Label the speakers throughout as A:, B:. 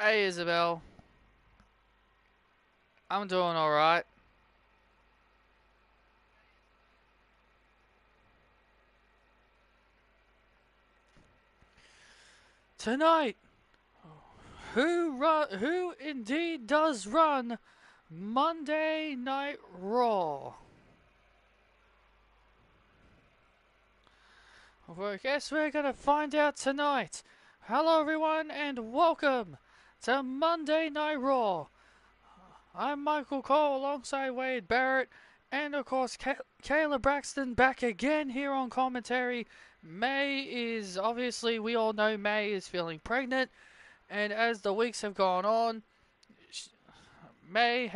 A: Hey Isabel, I'm doing alright. Tonight, who indeed does run Monday Night Raw? Well, I guess we're gonna find out tonight. Hello everyone and welcome to Monday Night Raw. I'm Michael Cole alongside Wade Barrett and of course Kayla Braxton back again here on commentary. May is, obviously we all know May is feeling pregnant, and as the weeks have gone on, May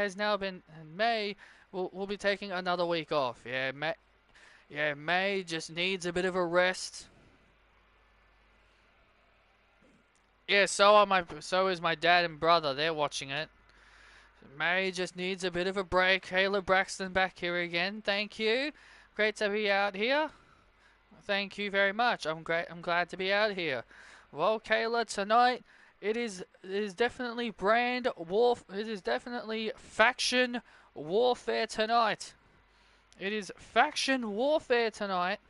A: will be taking another week off. May just needs a bit of a rest. Yeah, so is my dad and brother. They're watching it. May just needs a bit of a break. Kayla Braxton back here again. Thank you. Great to be out here. Thank you very much. I'm glad to be out here. Well, Kayla, tonight it is definitely It is definitely faction warfare tonight. It is faction warfare tonight.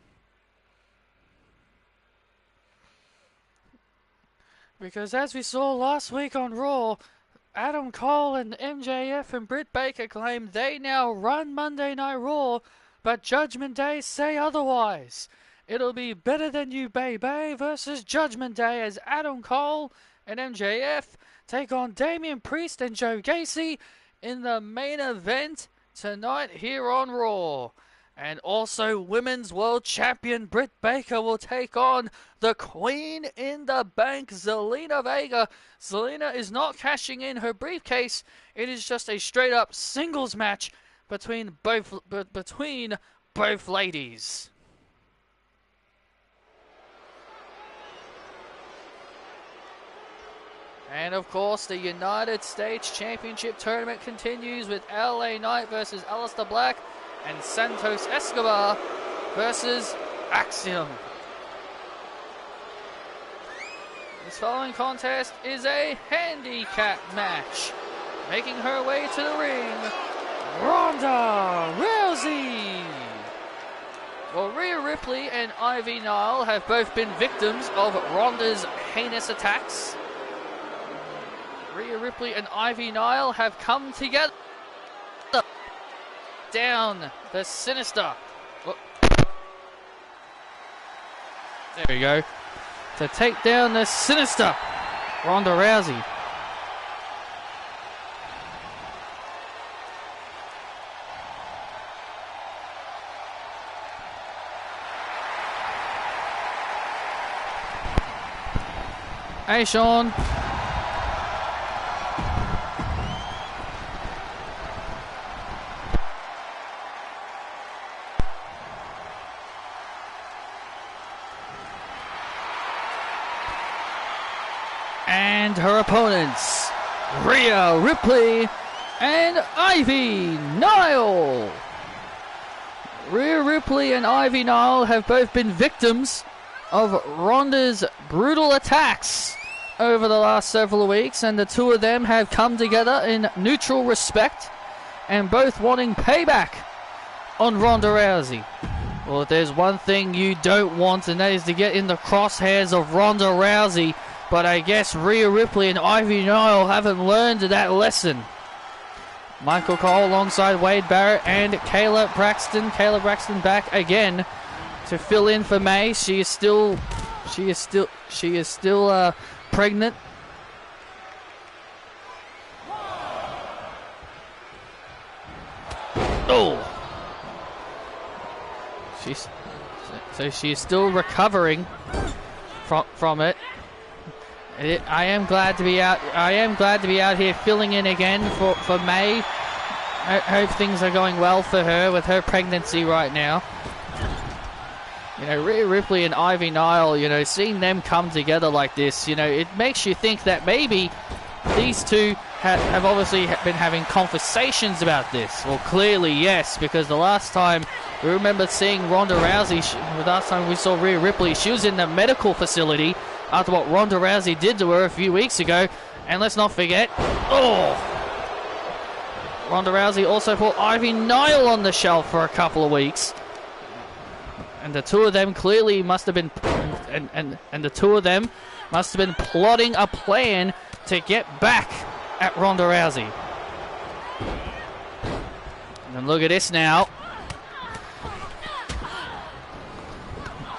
A: Because as we saw last week on Raw, Adam Cole and MJF and Britt Baker claim they now run Monday Night Raw, but Judgment Day say otherwise. It'll be Better Than You Baby versus Judgment Day as Adam Cole and MJF take on Damian Priest and Joe Gacy in the main event tonight here on Raw. And also Women's World Champion Britt Baker will take on the Queen in the Bank, Zelina Vega. Zelina is not cashing in her briefcase. It is just a straight up singles match between both ladies. And of course, the United States Championship Tournament continues with LA Knight versus Aleister Black and Santos Escobar versus Axiom. This following contest is a handicap match. Making her way to the ring, Ronda Rousey. Well, Rhea Ripley and Ivy Nile have both been victims of Ronda's heinous attacks. Rhea Ripley and Ivy Nile have come together down the Sinister. Whoop. There we go. To take down the Sinister Ronda Rousey. Hey, Sean. And her opponents, Rhea Ripley and Ivy Nile. Rhea Ripley and Ivy Nile have both been victims of Ronda's brutal attacks over the last several weeks, and the two of them have come together in mutual respect and both wanting payback on Ronda Rousey. Well, if there's one thing you don't want, and that is to get in the crosshairs of Ronda Rousey. But I guess Rhea Ripley and Ivy Nile haven't learned that lesson. Michael Cole alongside Wade Barrett and Kayla Braxton. Kayla Braxton back again to fill in for May. She is still pregnant. Oh. She's still recovering from it. I am glad to be out. I am glad to be out here filling in again for May. I hope things are going well for her with her pregnancy right now. You know, Rhea Ripley and Ivy Nile, you know, seeing them come together like this, you know, it makes you think that maybe these two have obviously been having conversations about this. Well, clearly yes, because the last time we remember seeing Ronda Rousey, the last time we saw Rhea Ripley, she was in the medical facility after what Ronda Rousey did to her a few weeks ago. And let's not forget, Ronda Rousey also put Ivy Nile on the shelf for a couple of weeks. And the two of them clearly must have been, and the two of them must have been plotting a plan to get back at Ronda Rousey. And look at this now.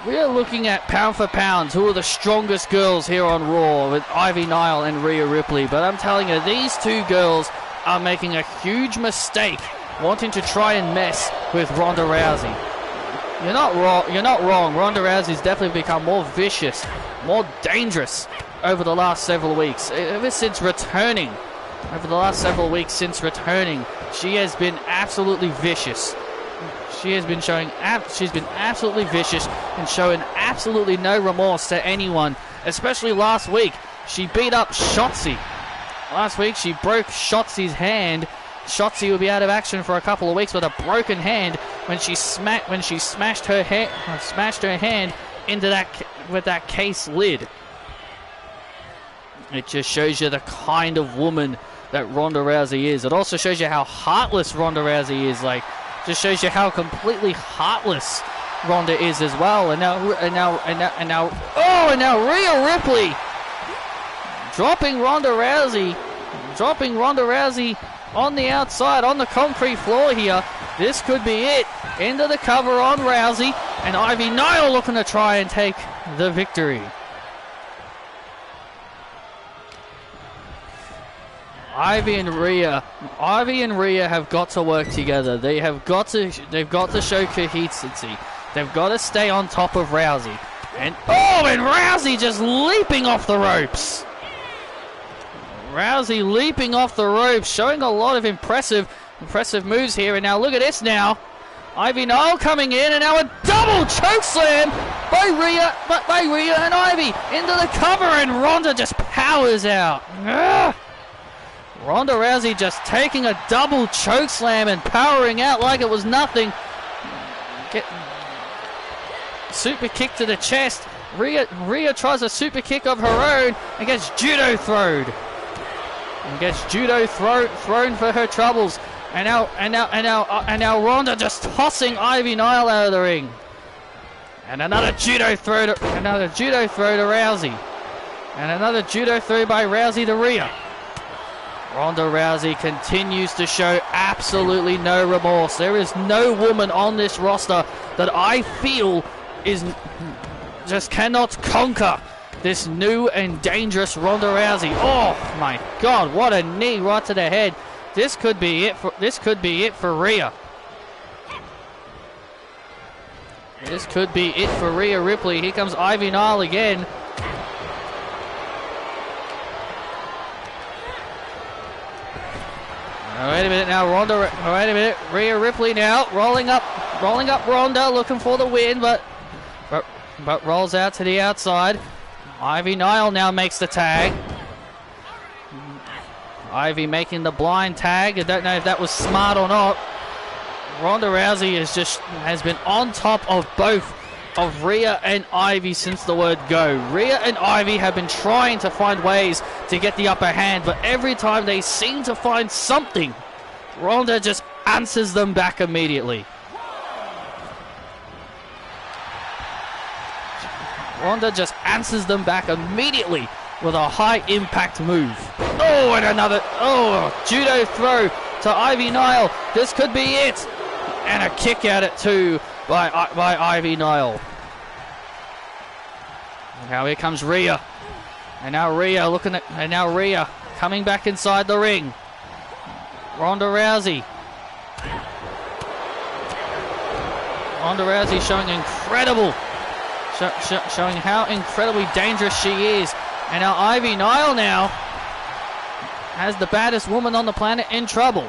A: We are looking at pound for pound who are the strongest girls here on Raw with Ivy Nile and Rhea Ripley. But I'm telling you, these two girls are making a huge mistake wanting to try and mess with Ronda Rousey. You're not wrong. You're not wrong. Ronda Rousey's definitely become more vicious, more dangerous over the last several weeks. Ever since returning, over the last several weeks since returning, she has been absolutely vicious. She has been showing, she's been absolutely vicious and showing absolutely no remorse to anyone. Especially last week, she beat up Shotzi. Last week, she broke Shotzi's hand. Shotzi will be out of action for a couple of weeks with a broken hand when she smashed her hand into that case lid. It just shows you the kind of woman that Ronda Rousey is. It also shows you how heartless Ronda Rousey is. Like, just shows you how completely heartless Ronda is as well. And now Rhea Ripley dropping Ronda Rousey on the outside, on the concrete floor here. This could be it. Into the cover on Rousey, and Ivy Nile looking to try and take the victory. Ivy and Rhea have got to work together. They've got to show coherency. They've got to stay on top of Rousey. And Rousey just leaping off the ropes. Rousey leaping off the ropes, showing a lot of impressive moves here. And now look at this now. Ivy Nile coming in, and now a double choke slam by Rhea and Ivy into the cover, and Ronda just powers out. Ugh. Ronda Rousey just taking a double choke slam and powering out like it was nothing. Super kick to the chest. Rhea tries a super kick of her own and gets judo thrown. Thrown for her troubles. And now Ronda just tossing Ivy Nile out of the ring. And another judo throw to Rousey. And another judo throw by Rousey to Rhea. Ronda Rousey continues to show absolutely no remorse. There is no woman on this roster that I feel just cannot conquer this new and dangerous Ronda Rousey. Oh my God! What a knee right to the head. This could be it for Rhea. This could be it for Rhea Ripley. Here comes Ivy Nile again. Wait a minute now, Rhea Ripley now rolling up Ronda, looking for the win, but rolls out to the outside. Ivy Nile now makes the tag. Ivy making the blind tag. I don't know if that was smart or not. Ronda Rousey has been on top of both of Rhea and Ivy since the word go. Rhea and Ivy have been trying to find ways to get the upper hand, but every time they seem to find something, Ronda just answers them back immediately. Ronda just answers them back immediately with a high impact move. Oh, and another judo throw to Ivy Nile. This could be it. And a kick out at two by Ivy Nile. And now here comes Rhea. And now Rhea coming back inside the ring. Ronda Rousey showing how incredibly dangerous she is. And now Ivy Nile now has the baddest woman on the planet in trouble.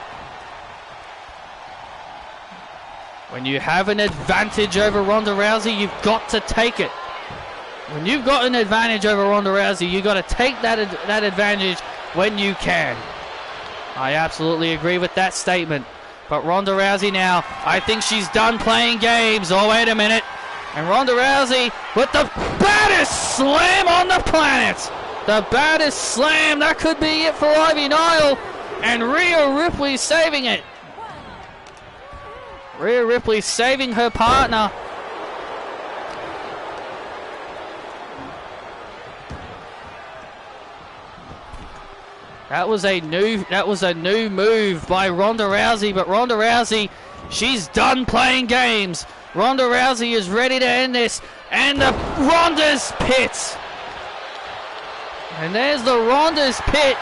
A: When you have an advantage over Ronda Rousey, you've got to take it. When you've got an advantage over Ronda Rousey, you've got to take that advantage when you can. I absolutely agree with that statement. But Ronda Rousey now, I think she's done playing games. Oh, wait a minute. And Ronda Rousey with the baddest slam on the planet. The baddest slam. That could be it for Ivy Nile. And Rhea Ripley saving it. Rhea Ripley saving her partner. That was a new move by Ronda Rousey, but Ronda Rousey, she's done playing games. Ronda Rousey is ready to end this, and the Ronda's pit. And there's the Ronda's pit.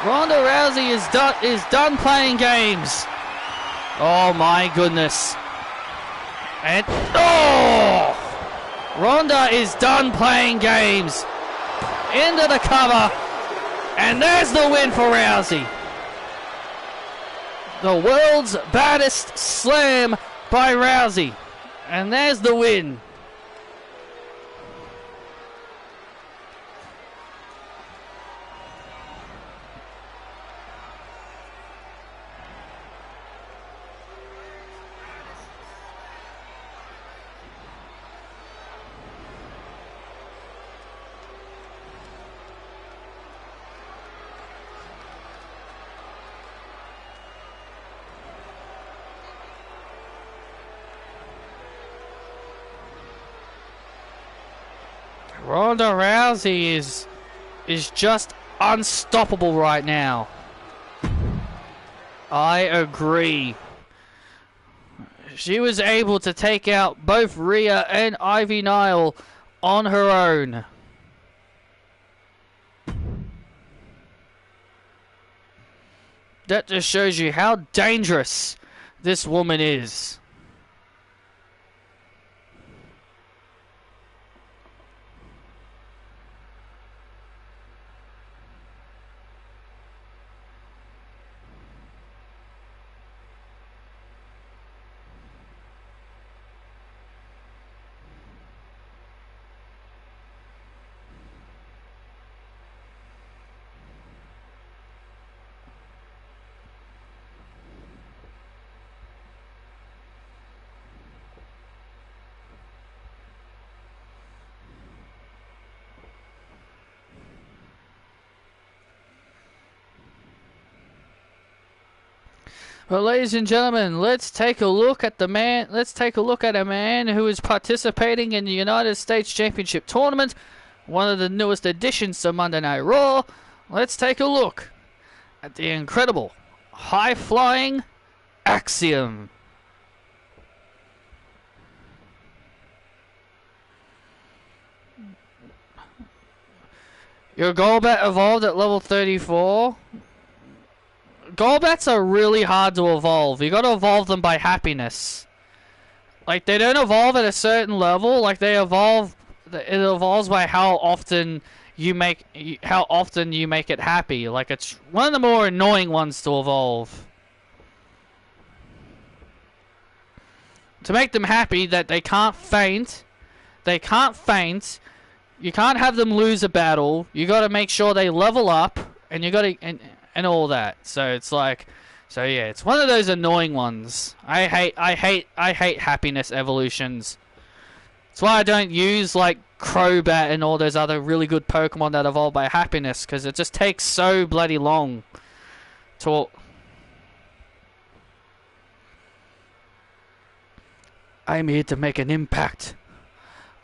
A: Ronda Rousey is done playing games. Oh my goodness. And Ronda is done playing games. Into the cover. And there's the win for Rousey. The world's baddest slam by Rousey. And there's the win. Ronda Rousey is just unstoppable right now. I agree. She was able to take out both Rhea and Ivy Nile on her own. That just shows you how dangerous this woman is. Well, ladies and gentlemen, let's take a look at the man. Let's take a look at a man who is participating in the United States Championship Tournament, one of the newest additions to Monday Night Raw. Let's take a look at the incredible, high-flying Axiom. Your Golbat evolved at level 34. Golbats are really hard to evolve. You gotta evolve them by happiness. Like, they don't evolve at a certain level. Like, they evolve... It evolves by how often you make it happy. Like, it's one of the more annoying ones to evolve. To make them happy that they can't faint. They can't faint. You can't have them lose a battle. You gotta make sure they level up. And you gotta... And all that. So it's like, so yeah, it's one of those annoying ones. I hate happiness evolutions. That's why I don't use like Crobat and all those other really good Pokemon that evolve by happiness, because it just takes so bloody long to... I'm here to make an impact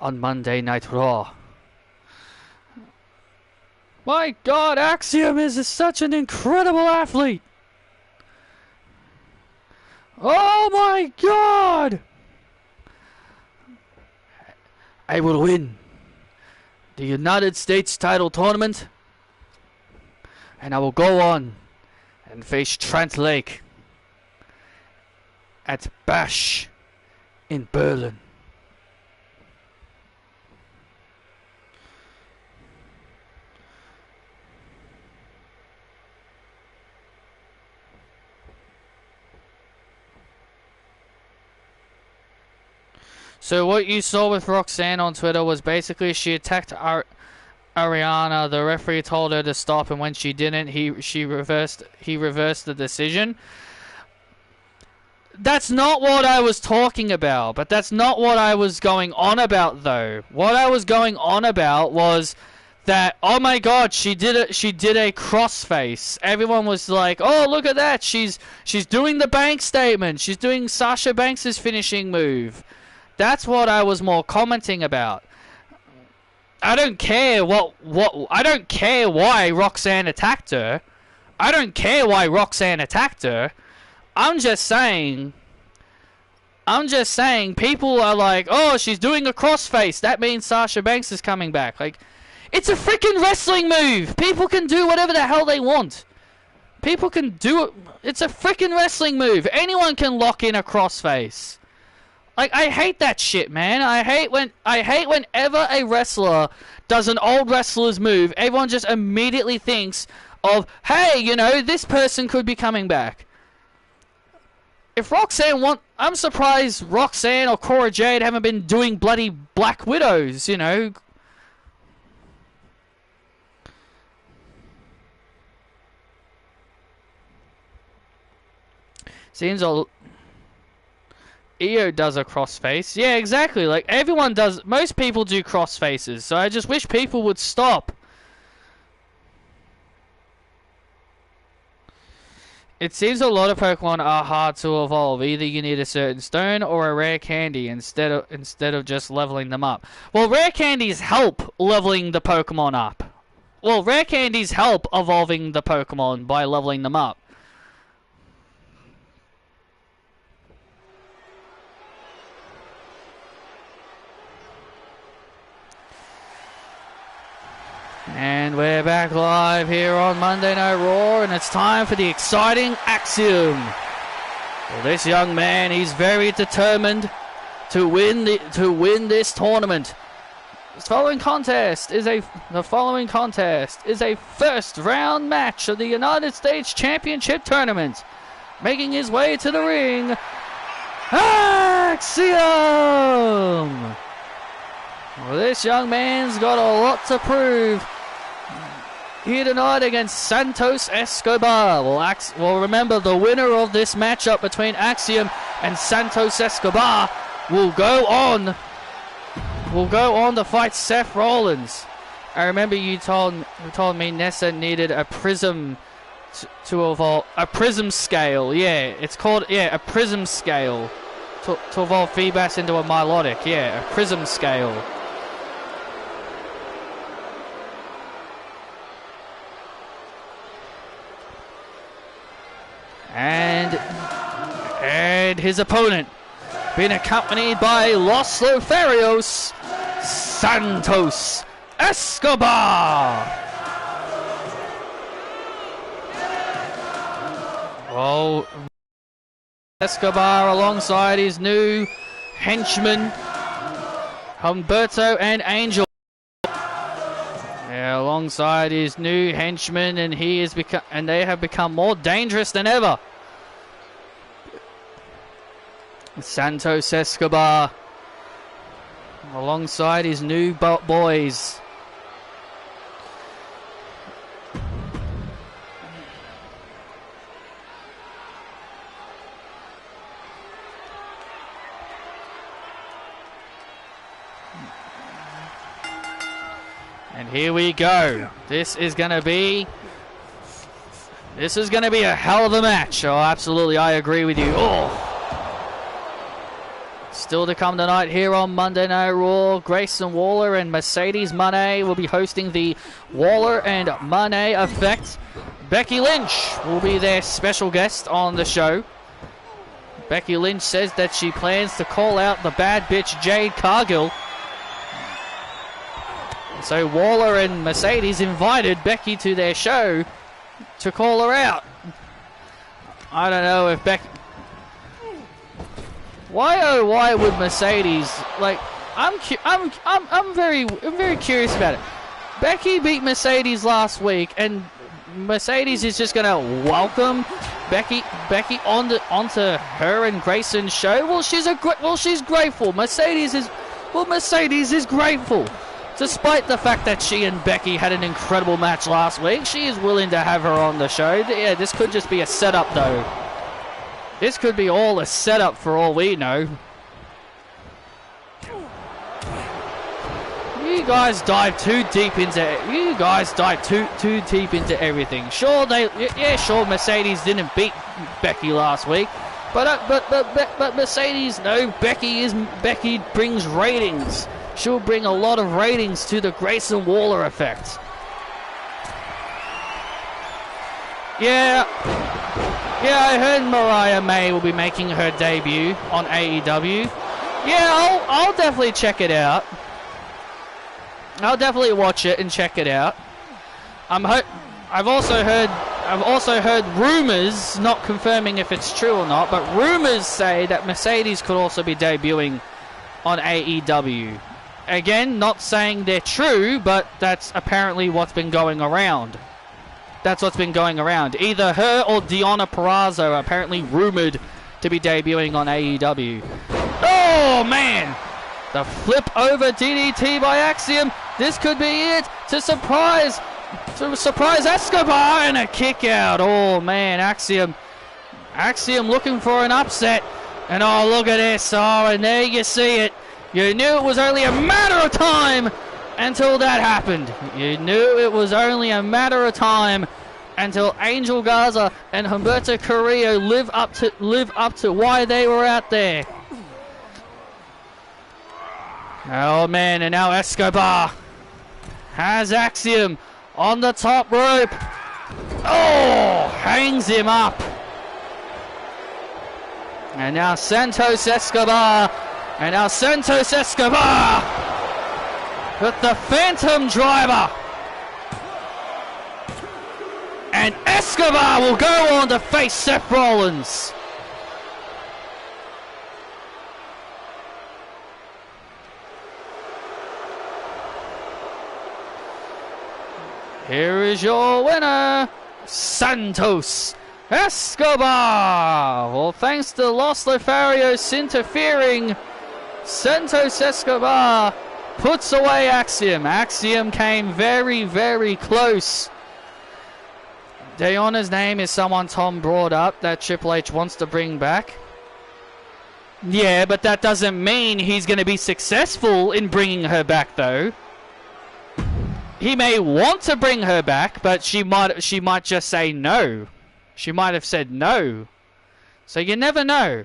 A: on Monday Night Raw. My God, Axiom is such an incredible athlete. Oh my God! I will win the United States title tournament, and I will go on and face Trent Lake at Bash in Berlin. So what you saw with Roxanne on Twitter was basically she attacked Ariana. The referee told her to stop, and when she didn't, he reversed the decision. That's not what I was talking about, but that's not what I was going on about, though. What I was going on about was that, oh my god, she did a crossface. Everyone was like, oh, look at that, she's doing the bank statement. She's doing Sasha Banks' finishing move. That's what I was more commenting about. I don't care I don't care why Roxanne attacked her. I don't care why Roxanne attacked her. I'm just saying people are like, oh, she's doing a crossface. That means Sasha Banks is coming back. Like, it's a freaking wrestling move. People can do whatever the hell they want. People can do it. It's a freaking wrestling move. Anyone can lock in a crossface. Like, I hate that shit, man. I hate whenever a wrestler does an old wrestler's move, everyone just immediately thinks of, hey, you know, this person could be coming back. If Roxanne I'm surprised Roxanne or Cora Jade haven't been doing bloody Black Widows, you know. Seems Io does a crossface. Yeah, exactly. Like, everyone does. Most people do crossfaces. So I just wish people would stop. It seems a lot of Pokemon are hard to evolve. Either you need a certain stone or a rare candy instead of just leveling them up. Well, rare candies help leveling the Pokemon up. Well, rare candies help evolving the Pokemon by leveling them up. And we're back live here on Monday Night Raw, and it's time for the exciting Axiom. Well, this young man, he's very determined to win this tournament. The following contest is a first round match of the United States Championship Tournament. Making his way to the ring, Axiom! Well, this young man's got a lot to prove here tonight against Santos Escobar. Well, remember, the winner of this matchup between Axiom and Santos Escobar will go on to fight Seth Rollins. I remember you told me Nessa needed a prism to evolve, a prism scale. Yeah, it's called, a prism scale to evolve Feebas into a Milotic. Yeah, a prism scale. And his opponent, being accompanied by Los Lotharios, Santos Escobar. Well, Escobar alongside his new henchmen, Humberto and Angel. Yeah, alongside his new henchmen, and they have become more dangerous than ever. Santos Escobar alongside his new boys. And here we go. This is going to be a hell of a match. Oh, absolutely, I agree with you. Oh. Still to come tonight here on Monday Night Raw, Grayson Waller and Mercedes Moné will be hosting the Waller and Moné Effect. Becky Lynch will be their special guest on the show. Becky Lynch says that she plans to call out the bad bitch Jade Cargill. So Waller and Mercedes invited Becky to their show to call her out. I don't know if Becky... Why would Mercedes, like, I'm very curious about it. Becky beat Mercedes last week, and Mercedes is just gonna welcome Becky onto her and Grayson's show. Well, she's grateful. Mercedes is grateful. Despite the fact that she and Becky had an incredible match last week, she is willing to have her on the show. Yeah, this could just be a setup, though. This could be all a setup for all we know. You guys dive too deep into everything. Sure, sure, Mercedes didn't beat Becky last week, but Mercedes, no, Becky brings ratings. She'll bring a lot of ratings to the Grayson Waller effect. Yeah, I heard Mariah May will be making her debut on AEW. Yeah, I'll definitely check it out. I'll definitely watch it and check it out. I've also heard rumors, not confirming if it's true or not, but rumors say that Mercedes could also be debuting on AEW. Again, not saying they're true, but that's apparently what's been going around. That's what's been going around. Either her or Deonna Purrazzo are apparently rumored to be debuting on AEW. Oh, man! The flip over DDT by Axiom. This could be it to surprise Escobar, and a kick out. Oh, man, Axiom looking for an upset. And oh, look at this. Oh, and there you see it. You knew it was only a matter of time until that happened. You knew it was only a matter of time until Angel Garza and Humberto Carrillo live up to why they were out there. Oh man, and now Escobar has Axiom on the top rope. Oh, hangs him up. And now Santos Escobar with the Phantom Driver. And Escobar will go on to face Seth Rollins. Here is your winner, Santos Escobar. Well, thanks to Los Lotharios interfering, Santos Escobar puts away Axiom. Axiom came very, very close. Deonna's name is someone Tom brought up that Triple H wants to bring back. Yeah, but that doesn't mean he's going to be successful in bringing her back, though. He may want to bring her back, but she might just say no. She might have said no. So you never know.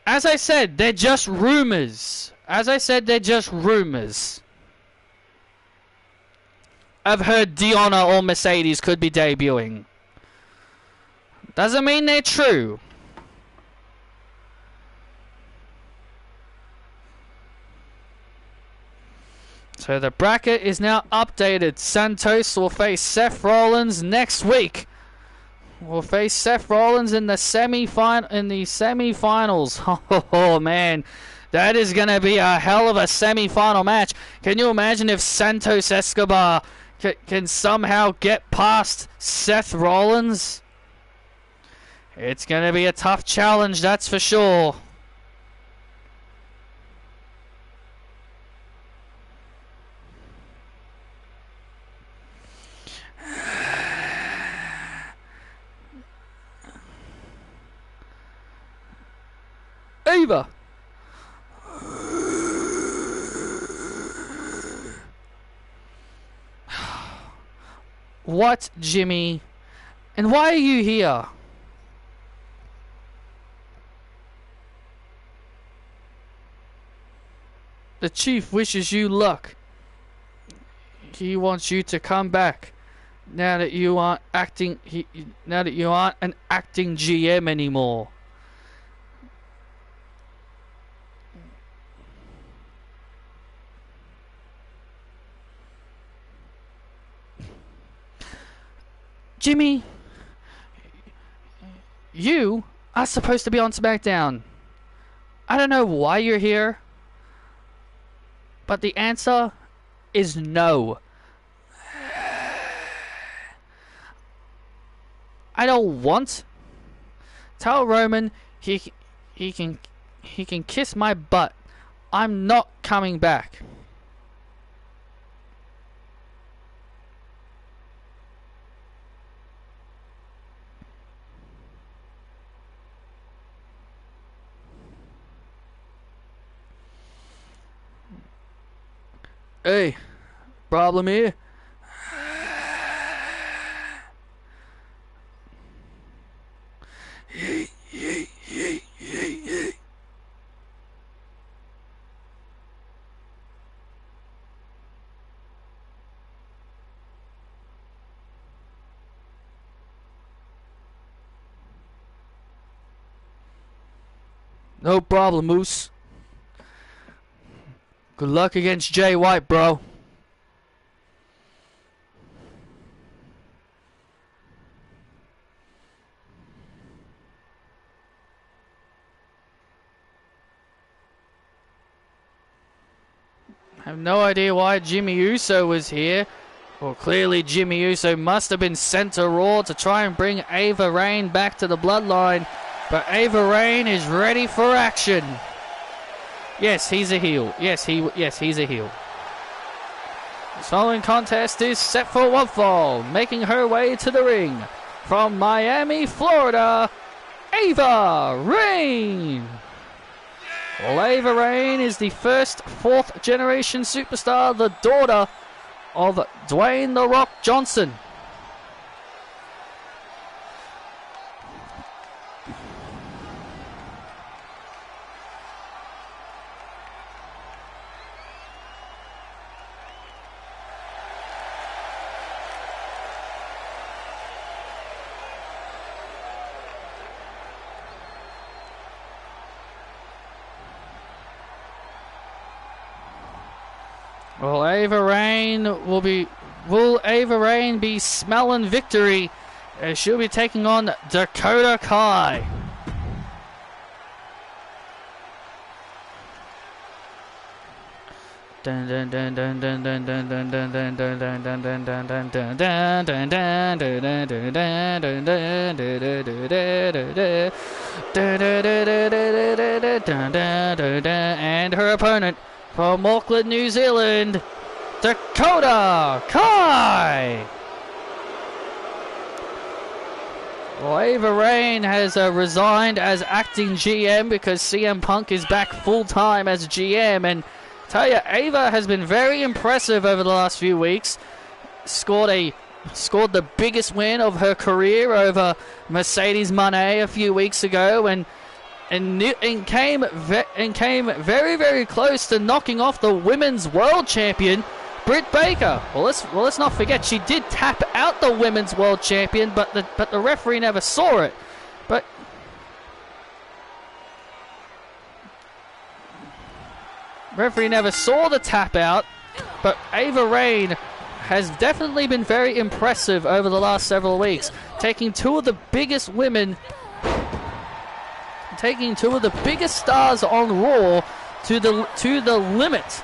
A: As I said, they're just rumors. I've heard Deonna or Mercedes could be debuting. Doesn't mean they're true. So the bracket is now updated. Santos will face Seth Rollins next week. Will face Seth Rollins in the semi-finals. Oh man, that is going to be a hell of a semi-final match. Can you imagine if Santos Escobar can somehow get past Seth Rollins? It's going to be a tough challenge, that's for sure. Ava. What, Jimmy? And why are you here? The Chief wishes you luck. He wants you to come back. Now that you aren't now that you aren't an acting GM anymore. Jimmy, you are supposed to be on SmackDown. I don't know why you're here, but the answer is no. I don't want. Tell Roman he can kiss my butt. I'm not coming back. Hey, problem here? No problem, Moose. Good luck against Jay White, bro. I have no idea why Jimmy Uso was here. Well, clearly Jimmy Uso must have been sent to Raw to try and bring Ava Raine back to the bloodline. But Ava Raine is ready for action. Yes, he's a heel. Yes, he's a heel. This following contest is set for one fall. Making her way to the ring from Miami, Florida, Ava Raine. Well, Ava Raine is the first fourth-generation superstar, the daughter of Dwayne "The Rock" Johnson. Well, will Ava Raine be smelling victory as she'll be taking on Dakota Kai. And her opponent from Auckland, New Zealand, Dakota Kai. Well, Ava Raine has resigned as acting GM because CM Punk is back full-time as GM, and tell you, Ava has been very impressive over the last few weeks. Scored the biggest win of her career over Mercedes Moné a few weeks ago, and came very, very close to knocking off the women's world champion Britt Baker. Well, let's not forget she did tap out the women's world champion, but the referee never saw it. But referee never saw the tap out. But Ava Raine has definitely been very impressive over the last several weeks, taking two of the biggest stars on Raw to the limit.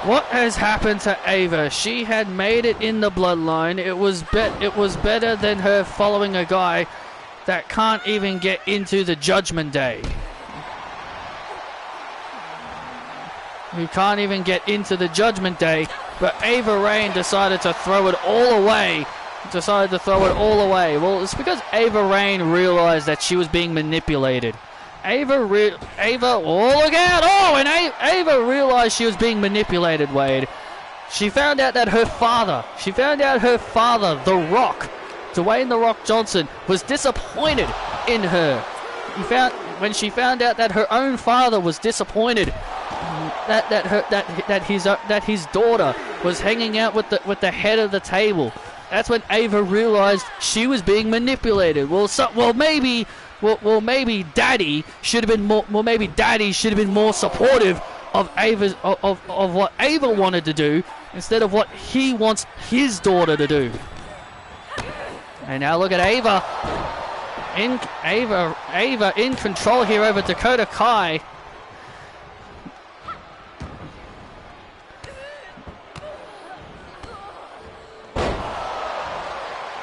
A: What has happened to Ava? She had made it in the bloodline. It was better than her following a guy that can't even get into the Judgment Day. Who can't even get into the Judgment Day, but Ava Raine decided to throw it all away. Well, it's because Ava Raine realized that she was being manipulated. Ava realized she was being manipulated, Wade. She found out her father, The Rock, Dwayne "The Rock" Johnson, was disappointed in her. When she found out that her own father was disappointed that his daughter was hanging out with the head of the table. That's when Ava realized she was being manipulated. Maybe Daddy should have been more. Well, maybe Daddy should have been more supportive of Ava's of what Ava wanted to do instead of what he wants his daughter to do. And now look at Ava in control here over Dakota Kai.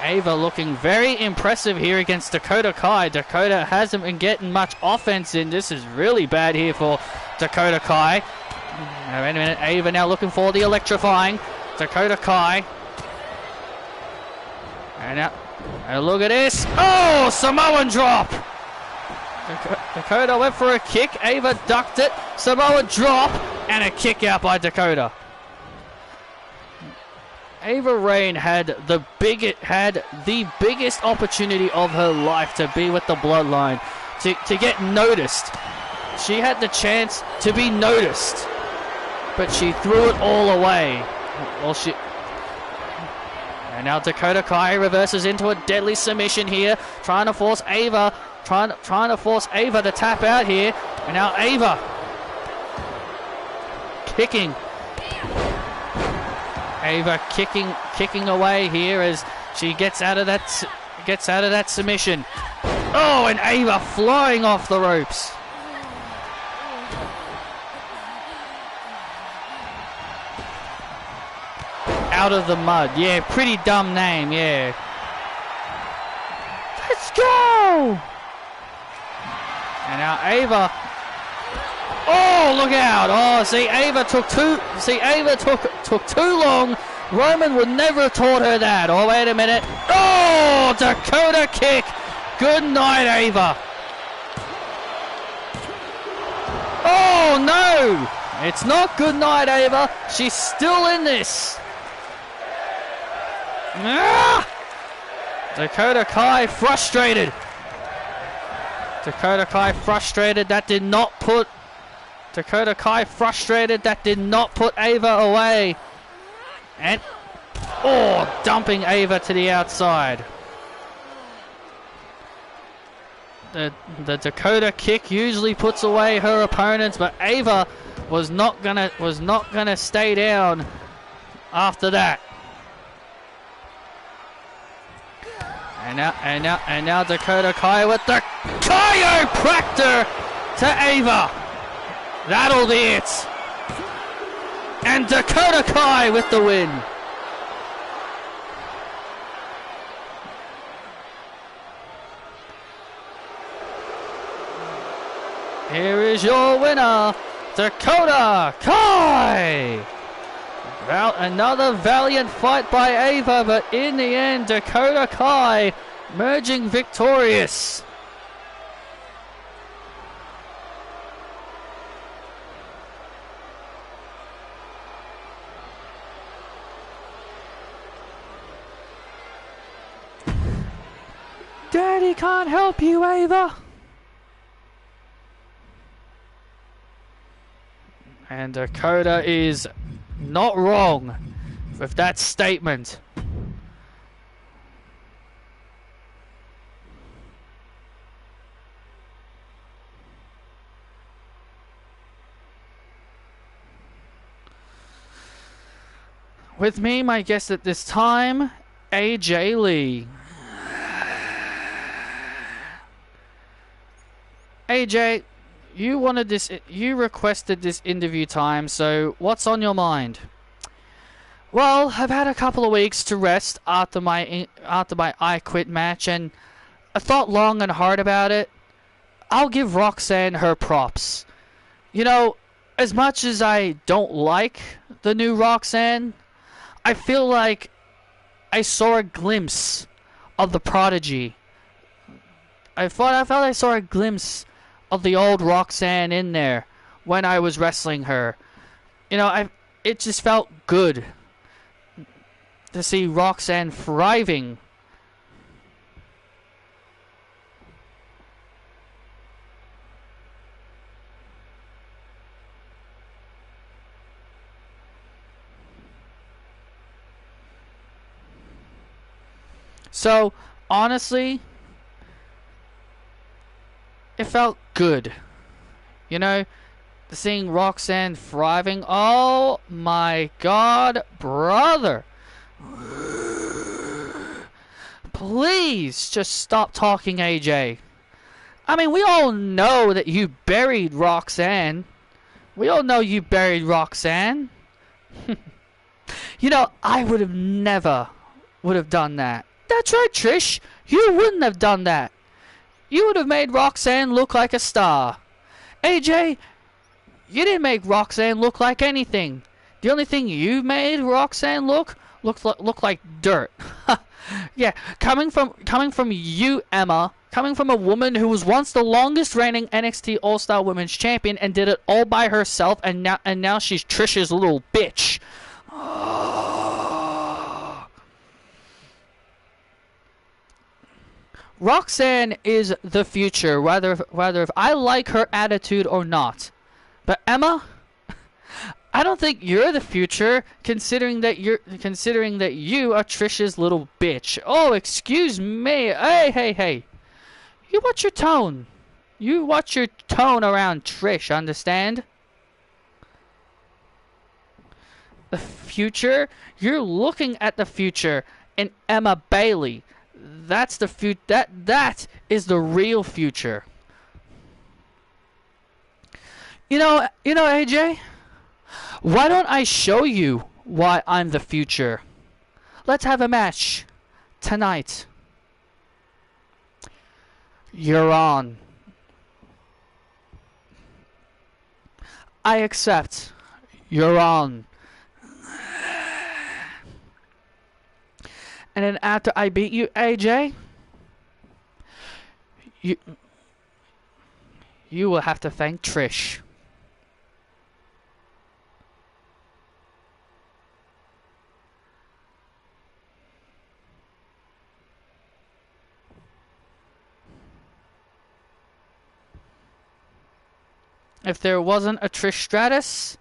A: Ava looking very impressive here against Dakota Kai. Dakota hasn't been getting much offense in. This is really bad here for Dakota Kai. Now, wait a minute. Ava now looking for the electrifying Dakota Kai. And now, look at this. Oh, Samoan drop. Dakota went for a kick. Ava ducked it. Samoa drop and a kick out by Dakota. Ava Raine had the biggest opportunity of her life to be with the Bloodline, to get noticed. She had the chance to be noticed, but she threw it all away. Well, and now Dakota Kai reverses into a deadly submission here, trying to force Ava, trying to force Ava to tap out here. And now Ava kicking. Ava kicking away here as she gets out of that submission. Oh, and Ava flying off the ropes. Out of the mud. Yeah, pretty dumb name, yeah. Let's go! And now Ava. Oh, look out! Oh, see, Ava took too long. Roman would never have taught her that. Oh, wait a minute. Oh, Dakota kick. Good night, Ava. Oh, no! It's not good night, Ava. She's still in this. Ah! Dakota Kai frustrated. Dakota Kai frustrated. That did not put Ava away. And oh, dumping Ava to the outside. The Dakota kick usually puts away her opponents, but Ava was not gonna stay down after that. And now Dakota Kai with the chiropractor to Ava. That'll be it. And Dakota Kai with the win. Here is your winner, Dakota Kai. Another valiant fight by Ava, but in the end, Dakota Kai emerging victorious. Daddy can't help you, Ava. And Dakota is not wrong with that statement. With me, my guest at this time, AJ Lee. AJ, you requested this interview time, so what's on your mind? Well, I've had a couple of weeks to rest after my I Quit match, and I thought long and hard about it. I'll give Roxanne her props. You know, as much as I don't like the new Roxanne, I feel like I saw a glimpse of the prodigy. I felt I saw a glimpse of the old Roxanne in there when I was wrestling her. You know, it just felt good to see Roxanne thriving. So, honestly, it felt good. You know, seeing Roxanne thriving. Oh my God, brother. Please just stop talking, AJ. I mean, we all know that you buried Roxanne. We all know you buried Roxanne. You know, I would have never done that. That's right, Trish. You wouldn't have done that. You would have made Roxanne look like a star. AJ, you didn't make Roxanne look like anything. The only thing you made Roxanne look like dirt. Yeah, coming from you, Emma, Coming from a woman who was once the longest reigning NXT All-Star Women's Champion and did it all by herself, and now she's Trish's little bitch. Roxanne is the future, whether if I like her attitude or not. But Emma, I don't think you're the future, considering that you are Trish's little bitch. Oh, excuse me. Hey. You watch your tone. You watch your tone around Trish, understand? The future? You're looking at the future in Emma Bailey. That's the that is the real future. You know, AJ? Why don't I show you why I'm the future? Let's have a match tonight. You're on. I accept. You're on. And then after I beat you, AJ, you will have to thank Trish. If there wasn't a Trish Stratus,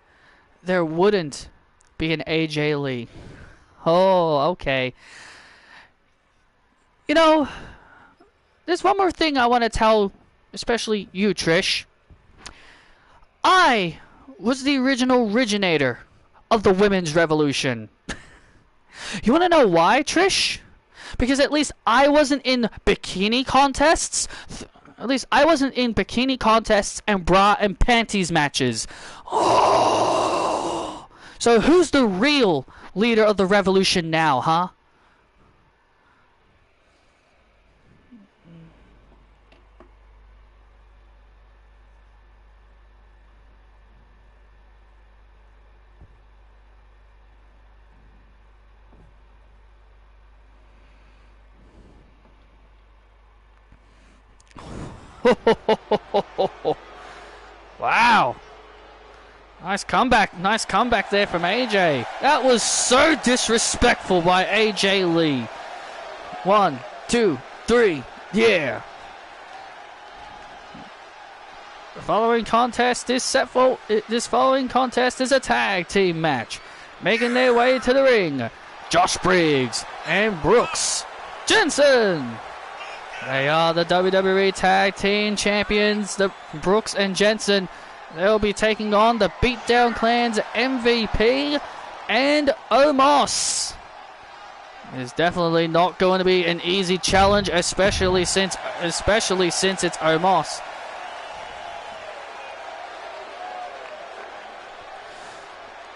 A: there wouldn't be an AJ Lee. Oh, okay. You know, there's one more thing I want to tell, especially you, Trish. I was the original originator of the women's revolution. You want to know why, Trish? Because at least I wasn't in bikini contests. At least I wasn't in bikini contests and bra and panties matches. Oh! So who's the real leader of the revolution now, huh? Wow. Nice comeback there from AJ. That was so disrespectful by AJ Lee. 1, 2, 3, yeah. The following contest is a tag team match. Making their way to the ring, Josh Briggs and Brooks Jensen. They are the WWE Tag Team Champions, the Brooks and Jensen. They'll be taking on the Beatdown Clan's MVP and Omos. It's definitely not going to be an easy challenge, especially since it's Omos.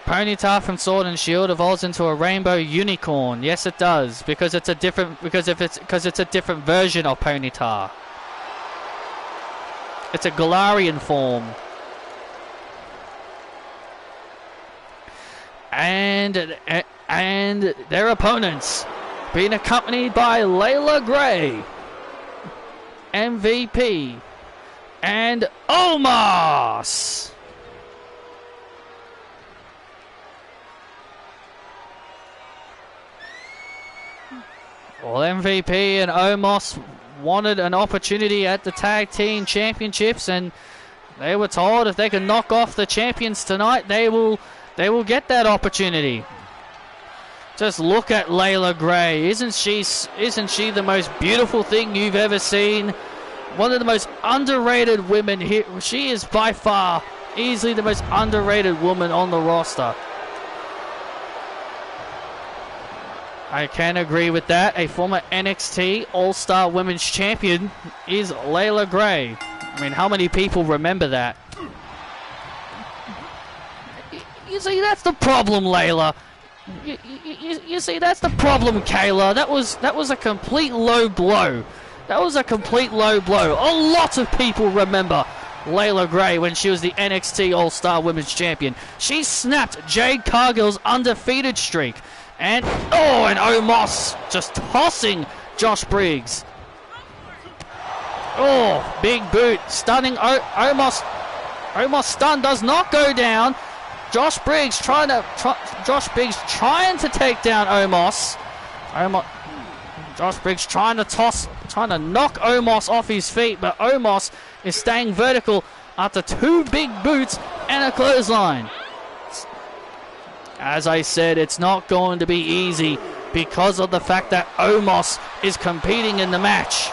A: Ponyta from Sword and Shield evolves into a rainbow unicorn. Yes, it does, because it's a different version of Ponyta. It's a Galarian form. And their opponents being accompanied by Layla Gray, MVP, and Omos. Well, MVP and Omos wanted an opportunity at the Tag Team Championships, and they were told if they can knock off the champions tonight, they will get that opportunity. Just look at Layla Gray. Isn't she the most beautiful thing you've ever seen? One of the most underrated women here. She is by far easily the most underrated woman on the roster. I can agree with that. A former NXT All-Star Women's Champion is Layla Gray. I mean, how many people remember that? You see, that's the problem, Layla. You see, that's the problem, Kayla. That was a complete low blow. That was a complete low blow. A lot of people remember Layla Gray when she was the NXT All-Star Women's Champion. She snapped Jade Cargill's undefeated streak. And Omos just tossing Josh Briggs. Oh, big boot, stunning Omos. Omos stun does not go down. Josh Briggs trying to take down Omos. Josh Briggs trying to knock Omos off his feet, but Omos is staying vertical after 2 big boots and a clothesline. As I said, it's not going to be easy because of the fact that Omos is competing in the match.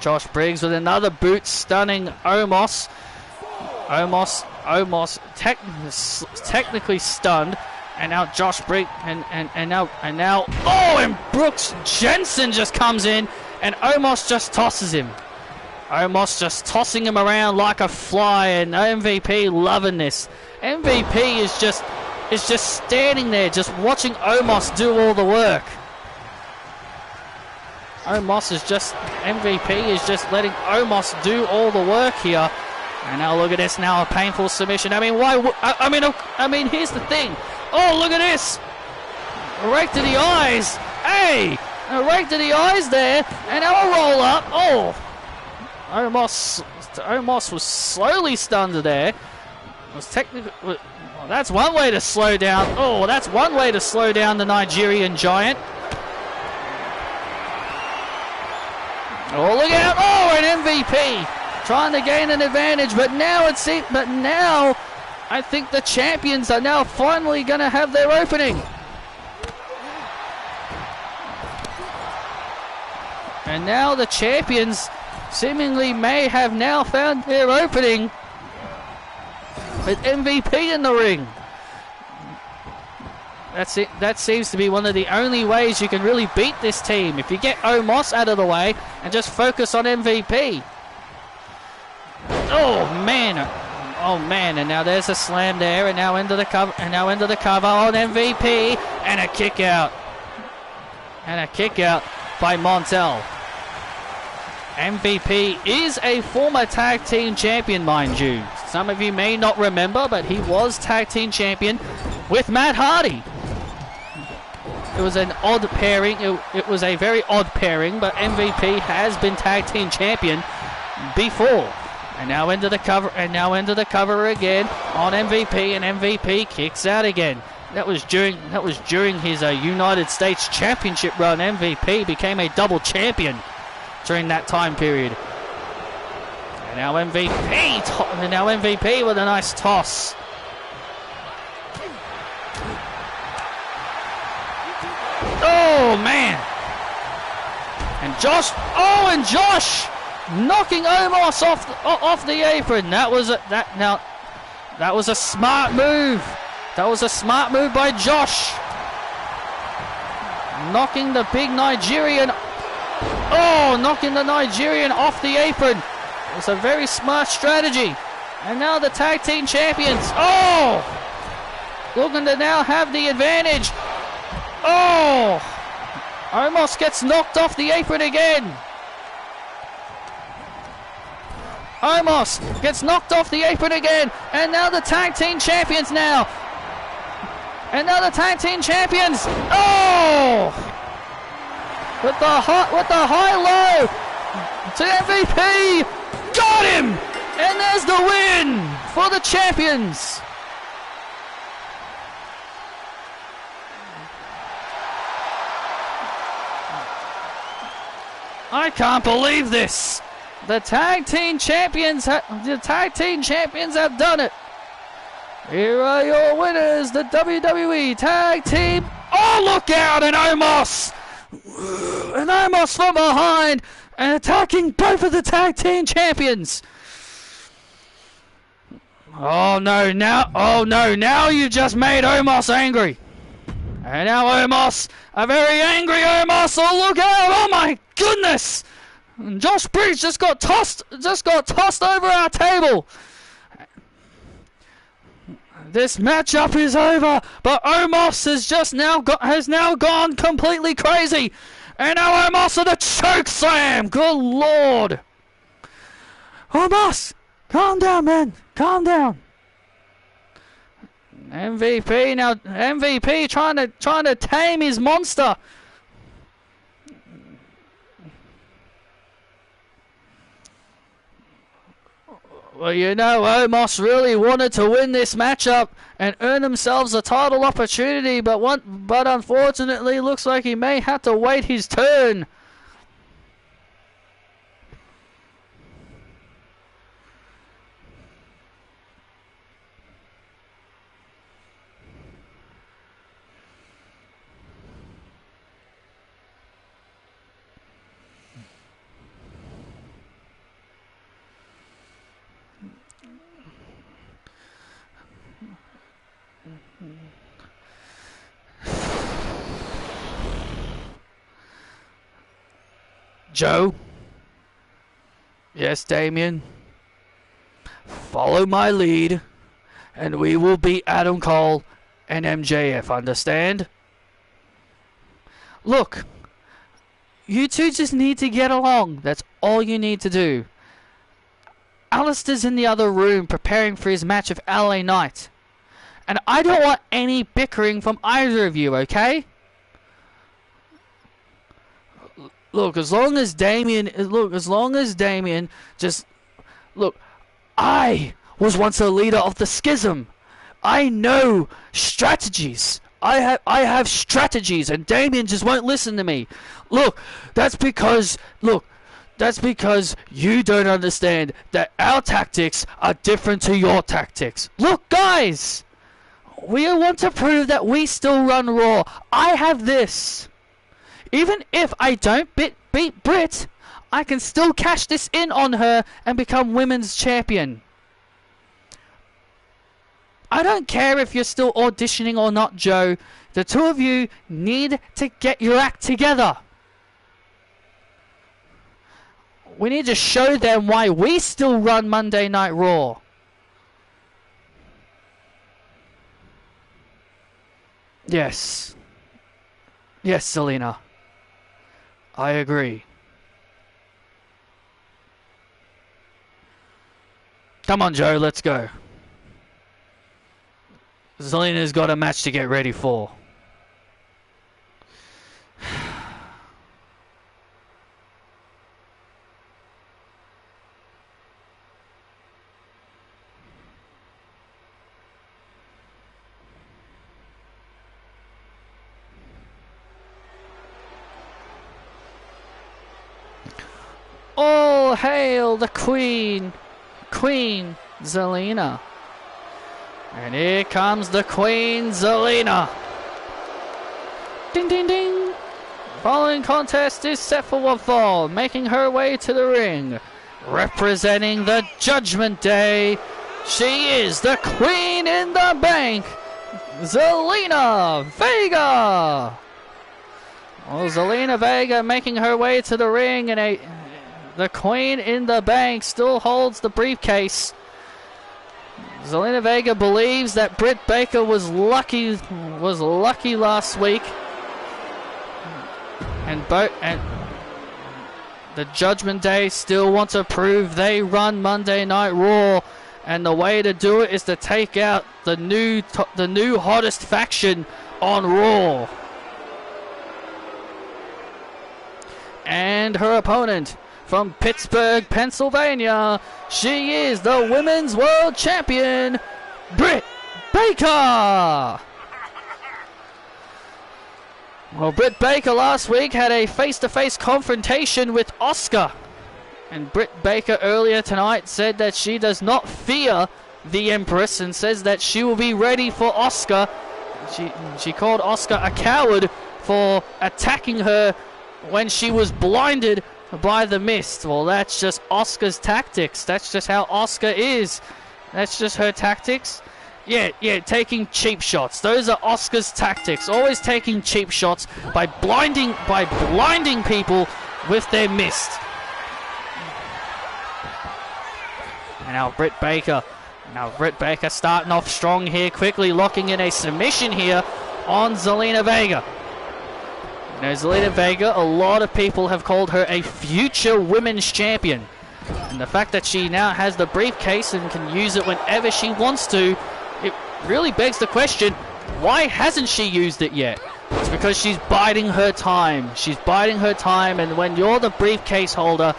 A: Josh Briggs with another boot stunning Omos. Omos technically stunned, and now Josh Briggs and Brooks Jensen just comes in, and Omos just tosses him. Omos just tossing him around like a fly, and MVP loving this. MVP is just standing there, just watching Omos do all the work. MVP is just letting Omos do all the work here. And now look at this, now a painful submission. I mean, here's the thing. Oh, look at this. Right to the eyes. Hey, right to the eyes there. And now a roll up. Oh, Omos was slowly stunned there. Well, that's one way to slow down. Oh, that's one way to slow down the Nigerian giant. Oh, look out! Oh, an MVP trying to gain an advantage, but now I think the champions are now finally going to have their opening. And now the champions seemingly may have now found their opening with MVP in the ring. That's it. That seems to be one of the only ways you can really beat this team. If you get Omos out of the way and just focus on MVP. Oh man, and now there's a slam there, and now into the cover, on MVP, and a kick out, by Montel. MVP is a former tag team champion, mind you. Some of you may not remember, but he was tag team champion with Matt Hardy. It was an odd pairing. It was a very odd pairing, but MVP has been tag team champion before. And now into the cover, again on MVP, and MVP kicks out again. That was during his United States Championship run. MVP became a double champion during that time period. And now MVP with a nice toss. Oh man! And Josh knocking Omos off the apron. That was a smart move. That was a smart move by Josh. Knocking the Nigerian off the apron. It's a very smart strategy. And now the tag team champions. Oh! Looking to now have the advantage. Oh! Omos gets knocked off the apron again. Omos gets knocked off the apron again. And now the tag team champions now. Oh! With the high-low to MVP. Got him! And there's the win for the champions. I can't believe this. The tag team champions have done it. Here are your winners, the WWE Tag Team. Oh, look out, and Omos from behind and attacking both of the tag team champions. Oh no, now you've just made Omos angry. And now Omos, a very angry Omos. Oh, look out! Oh my goodness! And Josh Briggs just got tossed over our table. This matchup is over, but Omos has now gone completely crazy. And now Omos with a choke slam. Good lord! Omos, calm down, man. Calm down. MVP trying to tame his monster. Well, you know, Omos really wanted to win this matchup and earn themselves a title opportunity, but unfortunately looks like he may have to wait his turn. Joe? Yes, Damien? Follow my lead, and we will beat Adam Cole and MJF, understand? Look, you two just need to get along. That's all you need to do. Alistair's in the other room preparing for his match of LA Knight. And I don't want any bickering from either of you, okay? Look, as long as Damien just... Look, I was once a leader of the Schism. I know strategies. I have strategies, and Damien just won't listen to me. Look, that's because you don't understand that our tactics are different to your tactics. Look, guys, we want to prove that we still run Raw. I have this. Even if I don't beat Britt, I can still cash this in on her and become women's champion. I don't care if you're still auditioning or not, Joe. The two of you need to get your act together. We need to show them why we still run Monday Night Raw. Yes. Yes, Selena. I agree. Come on, Joe, let's go. Zelina's got a match to get ready for. All hail the Queen Zelina. And here comes the Queen Zelina. Ding ding ding. Following contest is set for one fall, making her way to the ring. Representing the Judgment Day, she is the Queen in the Bank, Zelina Vega. Well, Zelina Vega making her way to the ring, and the Queen in the Bank still holds the briefcase. Zelina Vega believes that Britt Baker was lucky last week, and the Judgment Day still want to prove they run Monday Night Raw, and the way to do it is to take out the new hottest faction on Raw. And her opponent from Pittsburgh, Pennsylvania, she is the Women's World Champion, Britt Baker! Well, Britt Baker last week had a face-to-face confrontation with Asuka. And Britt Baker earlier tonight said that she does not fear the Empress and says that she will be ready for Asuka. She called Asuka a coward for attacking her when she was blinded by the mist. Well, that's just Asuka's tactics. That's just how Asuka is. That's just her tactics. Yeah, taking cheap shots. Those are Asuka's tactics. Always taking cheap shots by blinding people with their mist. And now Britt Baker starting off strong here, quickly locking in a submission here on Zelina Vega. Now, Zelina Vega, a lot of people have called her a future women's champion. And the fact that she now has the briefcase and can use it whenever she wants to, it really begs the question, why hasn't she used it yet? It's because she's biding her time. She's biding her time, and when you're the briefcase holder,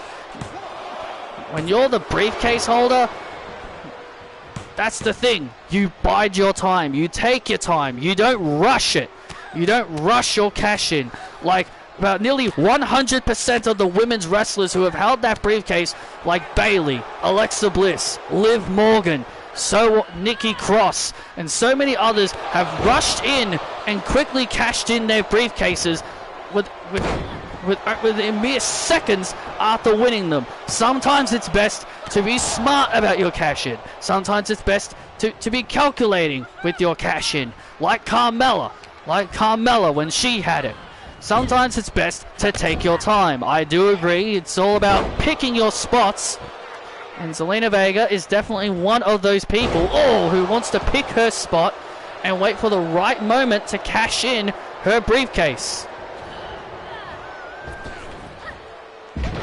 A: That's the thing. You bide your time. You take your time. You don't rush it. You don't rush your cash in. Like about nearly 100% of the women's wrestlers who have held that briefcase, like Bayley, Alexa Bliss, Liv Morgan, Nikki Cross, and so many others have rushed in and quickly cashed in their briefcases within mere seconds after winning them. Sometimes it's best to be smart about your cash in. Sometimes it's best to be calculating with your cash in, like Carmella when she had it. Sometimes it's best to take your time. I do agree, it's all about picking your spots, and Zelina Vega is definitely one of those people who wants to pick her spot and wait for the right moment to cash in her briefcase.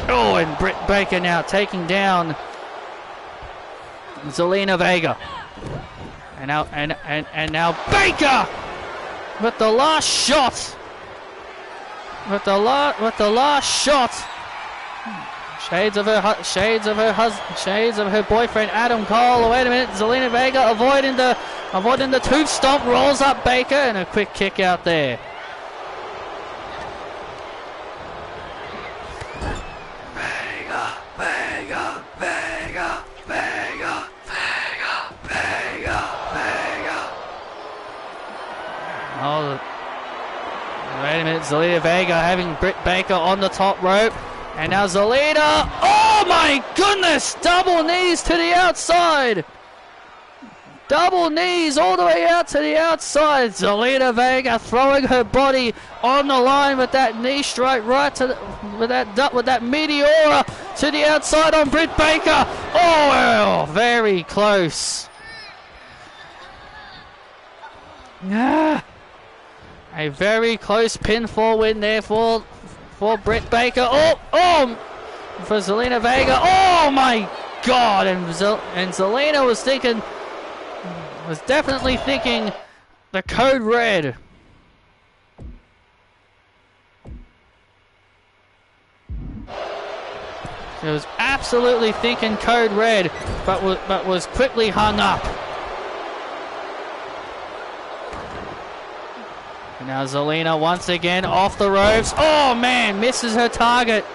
A: And Britt Baker now taking down Zelina Vega. And now Baker with the last shot. With the last shot. Shades of her boyfriend Adam Cole. Wait a minute, Zelina Vega avoiding the tooth stomp, rolls up Baker, and a quick kick out there. Oh, wait a minute, Zelina Vega having Britt Baker on the top rope. And now Zelina, oh my goodness, double knees to the outside. Double knees all the way out to the outside. Zelina Vega throwing her body on the line with that knee strike right to with that meteora to the outside on Britt Baker. Oh, very close. A very close pinfall win there for Britt Baker. Oh, for Zelina Vega. Oh my God! And Zelina was definitely thinking the code red. She was absolutely thinking code red, but was quickly hung up. And now Zelina once again off the ropes. Oh man, misses her target.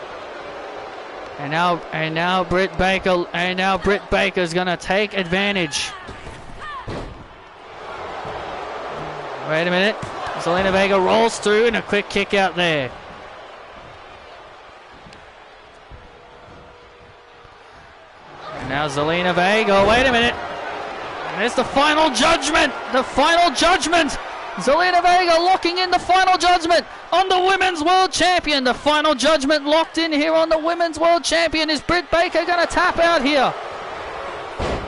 A: And now Britt Baker's gonna take advantage. Wait a minute. Zelina Vega rolls through and a quick kick out there. And now Zelina Vega. Wait a minute. And it's the final judgment. The final judgment. Zelina Vega locking in the final judgment on the Women's World Champion. The final judgment locked in here on the Women's World Champion. Is Britt Baker going to tap out here?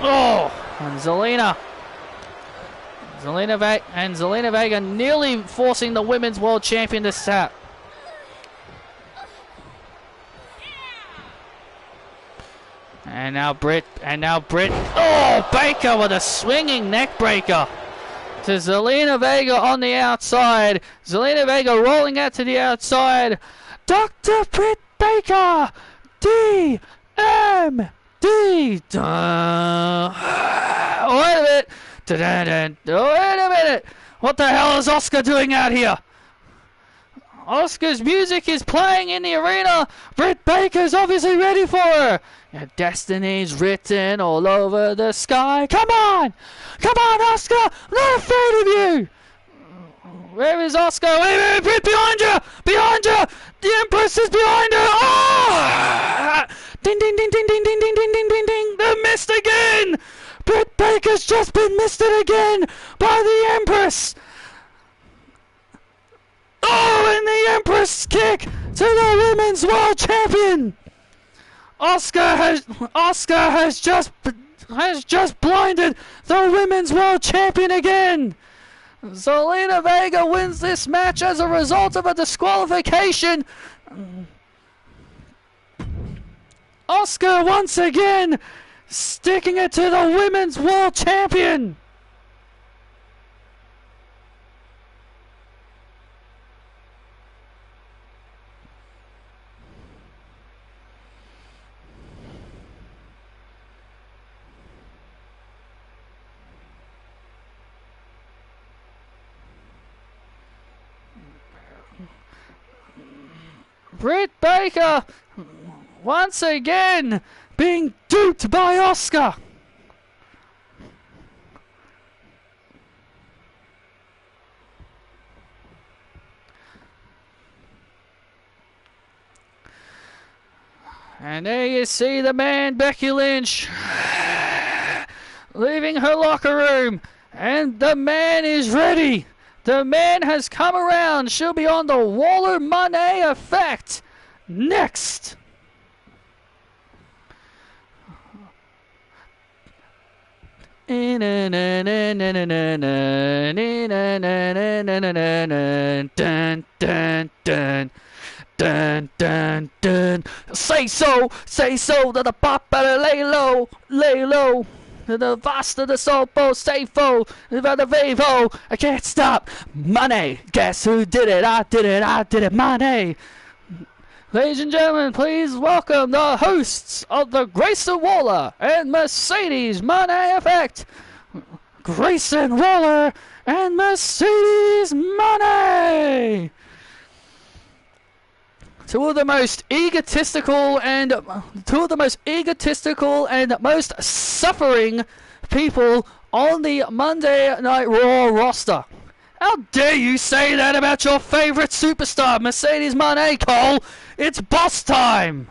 A: Oh, and Zelina Vega nearly forcing the Women's World Champion to tap. And now Britt. Oh, Baker with a swinging neck breaker to Zelina Vega on the outside. Zelina Vega rolling out to the outside. Dr. Britt Baker, DMD. Wait a minute. Wait a minute. What the hell is Oscar doing out here? Oscar's music is playing in the arena. Britt Baker's obviously ready for her. Your destiny's written all over the sky. Come on! Come on, Oscar! I'm not afraid of you! Where is Oscar? Wait a minute! Britt, behind you! Behind you! The Empress is behind her! Oh! Ding, ding, ding, ding, ding, ding, ding, ding, ding, ding, ding! They're missed again! Britt Baker's just been missed again by the Empress! Oh, and the Empress kick to the Women's World Champion! Oscar has just blinded the Women's World Champion again. Zelina Vega wins this match as a result of a disqualification. Oscar once again sticking it to the Women's World Champion. Britt Baker once again being duped by Asuka. And there you see the man, Becky Lynch, leaving her locker room. And the man is ready. The man has come around. She'll be on the Waller Money effect next. Dun, dun, dun. Dun, dun, dun. Say so to the pop, better lay low, to the Vasta, the Sopo, Safo, the Vevo. I can't stop. Money. Guess who did it? I did it. Money. Ladies and gentlemen, please welcome the hosts of the Grayson Waller and Mercedes Money Effect. Grayson Waller and Mercedes Money. Two of the most egotistical and most suffering people on the Monday Night Raw roster. How dare you say that about your favorite superstar, Mercedes Money, Cole? It's boss time.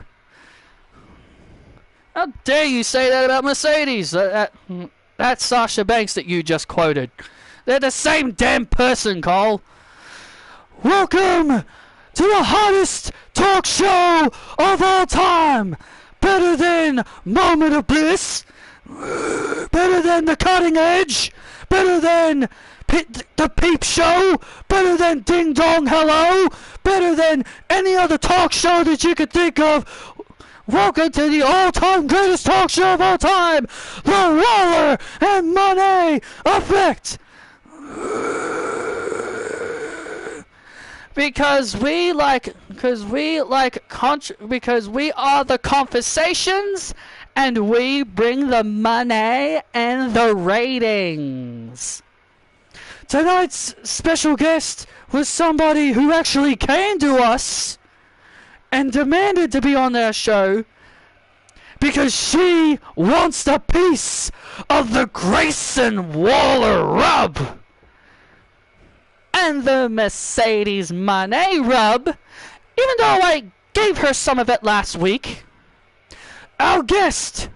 A: How dare you say that about Mercedes? That's Sasha Banks that you just quoted. They're the same damn person, Cole. Welcome to the hottest talk show of all time. Better than Moment of Bliss. Better than The Cutting Edge. Better than The Peep Show. Better than Ding Dong Hello. Better than any other talk show that you could think of. Welcome to the all-time greatest talk show of all time. The Waller and Money Effect. Because we are the conversations, and we bring the money and the ratings. Tonight's special guest was somebody who actually came to us and demanded to be on our show because she wants a piece of the Grayson Waller rub. And the Mercedes Money rub, even though I gave her some of it last week. Our guest,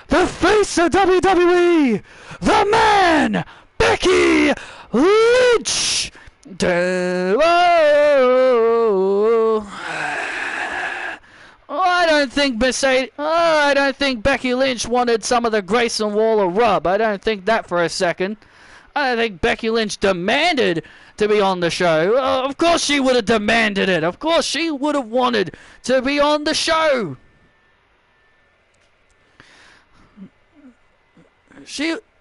A: the face of WWE, the man, Becky Lynch. I don't think Becky Lynch wanted some of the Grayson Waller rub. I don't think that for a second. I don't think Becky Lynch demanded to be on the show. Of course she would have demanded it. Of course she would have wanted to be on the show.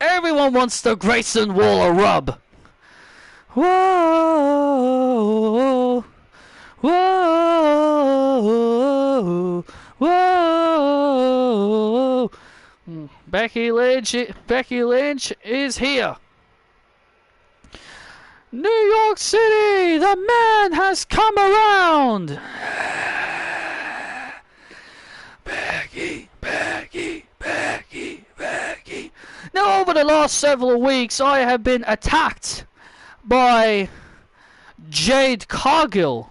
A: Everyone wants the Grayson Waller rub. Whoa, whoa, whoa. Becky Lynch is here. New York City, the man has come around. Becky. Now, over the last several weeks, I have been attacked by Jade Cargill.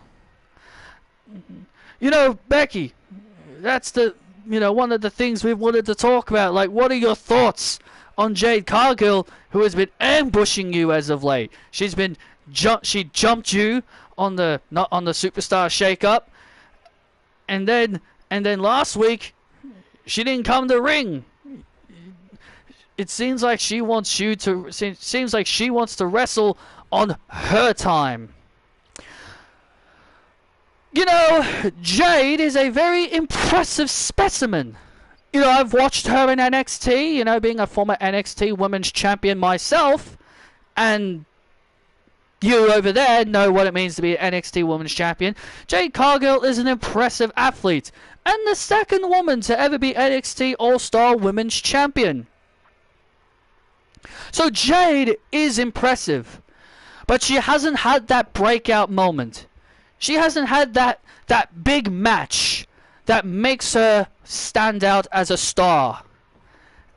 A: You know, Becky, that's one of the things we've wanted to talk about. Like, what are your thoughts on Jade Cargill, who has been ambushing you as of late? She jumped you on the Superstar Shake-Up, and then last week she didn't come to ring. It seems like she wants to wrestle on her time. You know, Jade is a very impressive specimen. You know, I've watched her in NXT, you know, being a former NXT Women's Champion myself, and you over there know what it means to be an NXT Women's Champion. Jade Cargill is an impressive athlete, and the second woman to ever be NXT All-Star Women's Champion. So Jade is impressive, but she hasn't had that breakout moment. She hasn't had that big match that makes her stand out as a star.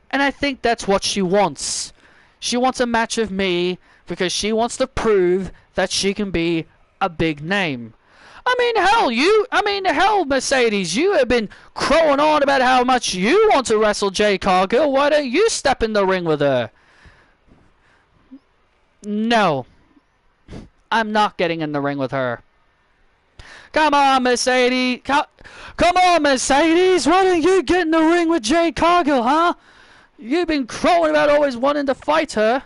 A: And I think that's what she wants. She wants a match with me because she wants to prove that she can be a big name. Hell, Mercedes, you have been crowing on about how much you want to wrestle Jade Cargill. Why don't you step in the ring with her? No. I'm not getting in the ring with her. Come on, Mercedes. Come on, Mercedes. Why don't you get in the ring with Jade Cargill, huh? You've been crowing about always wanting to fight her.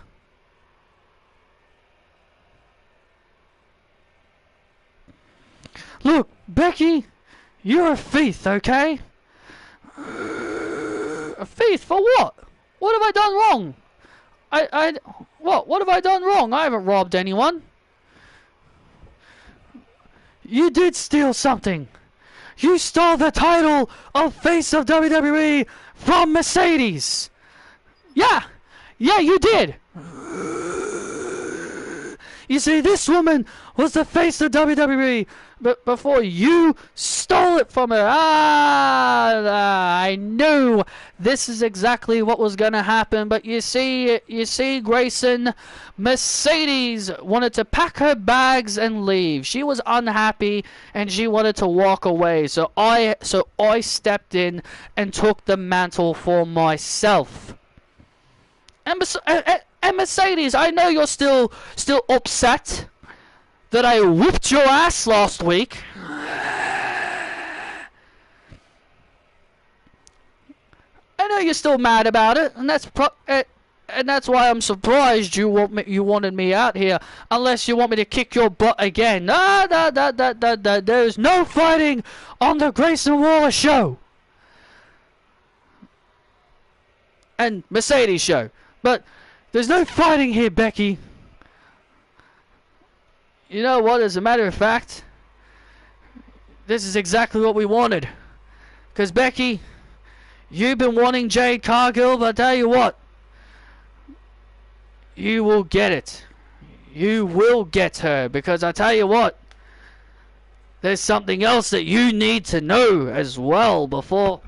A: Look, Becky, you're a thief, okay? A thief for what? What have I done wrong? What have I done wrong? I haven't robbed anyone. You did steal something. You stole the title of Face of WWE from Mercedes. Yeah, you did. You see, this woman was the face of WWE, but before you stole it from her. I knew this is exactly what was going to happen. But you see, Grayson, Mercedes wanted to pack her bags and leave. She was unhappy and she wanted to walk away. So I stepped in and took the mantle for myself. And Mercedes, I know you're still upset that I whooped your ass last week. I know you're still mad about it, and that's why I'm surprised you wanted me out here. Unless you want me to kick your butt again. There's no fighting on the Grayson Waller show and Mercedes show, but there's no fighting here, Becky. You know what, as a matter of fact, this is exactly what we wanted. Because, Becky, you've been wanting Jade Cargill, but I tell you what, you will get it. You will get her, because I tell you what, there's something else that you need to know as well before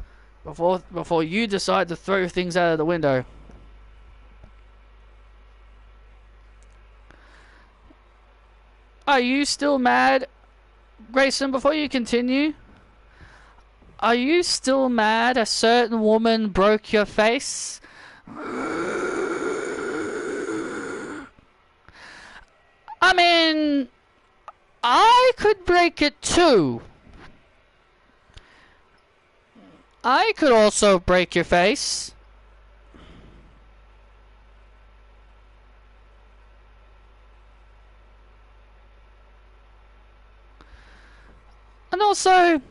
A: you decide to throw things out of the window. Are you still mad, Grayson, before you continue? Are you still mad a certain woman broke your face? I mean, I could break it too. I could also break your face. And also,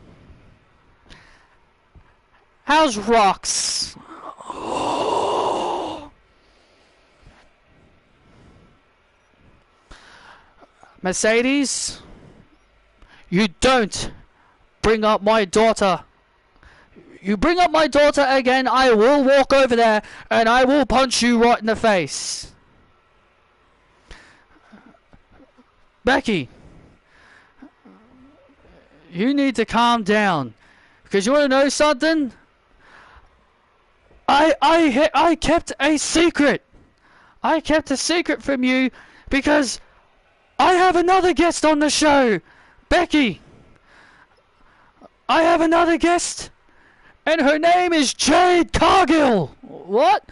A: how's Rox? Mercedes, you don't bring up my daughter. You bring up my daughter again, I will walk over there and I will punch you right in the face. Becky, you need to calm down, because you want to know something? I kept a secret. I kept a secret from you because I have another guest on the show, Becky. I have another guest, and her name is Jade Cargill. What?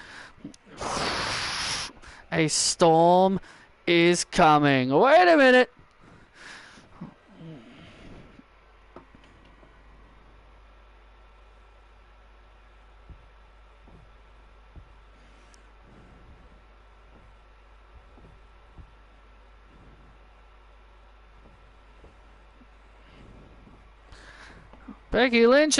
A: A storm is coming. Wait a minute. Becky Lynch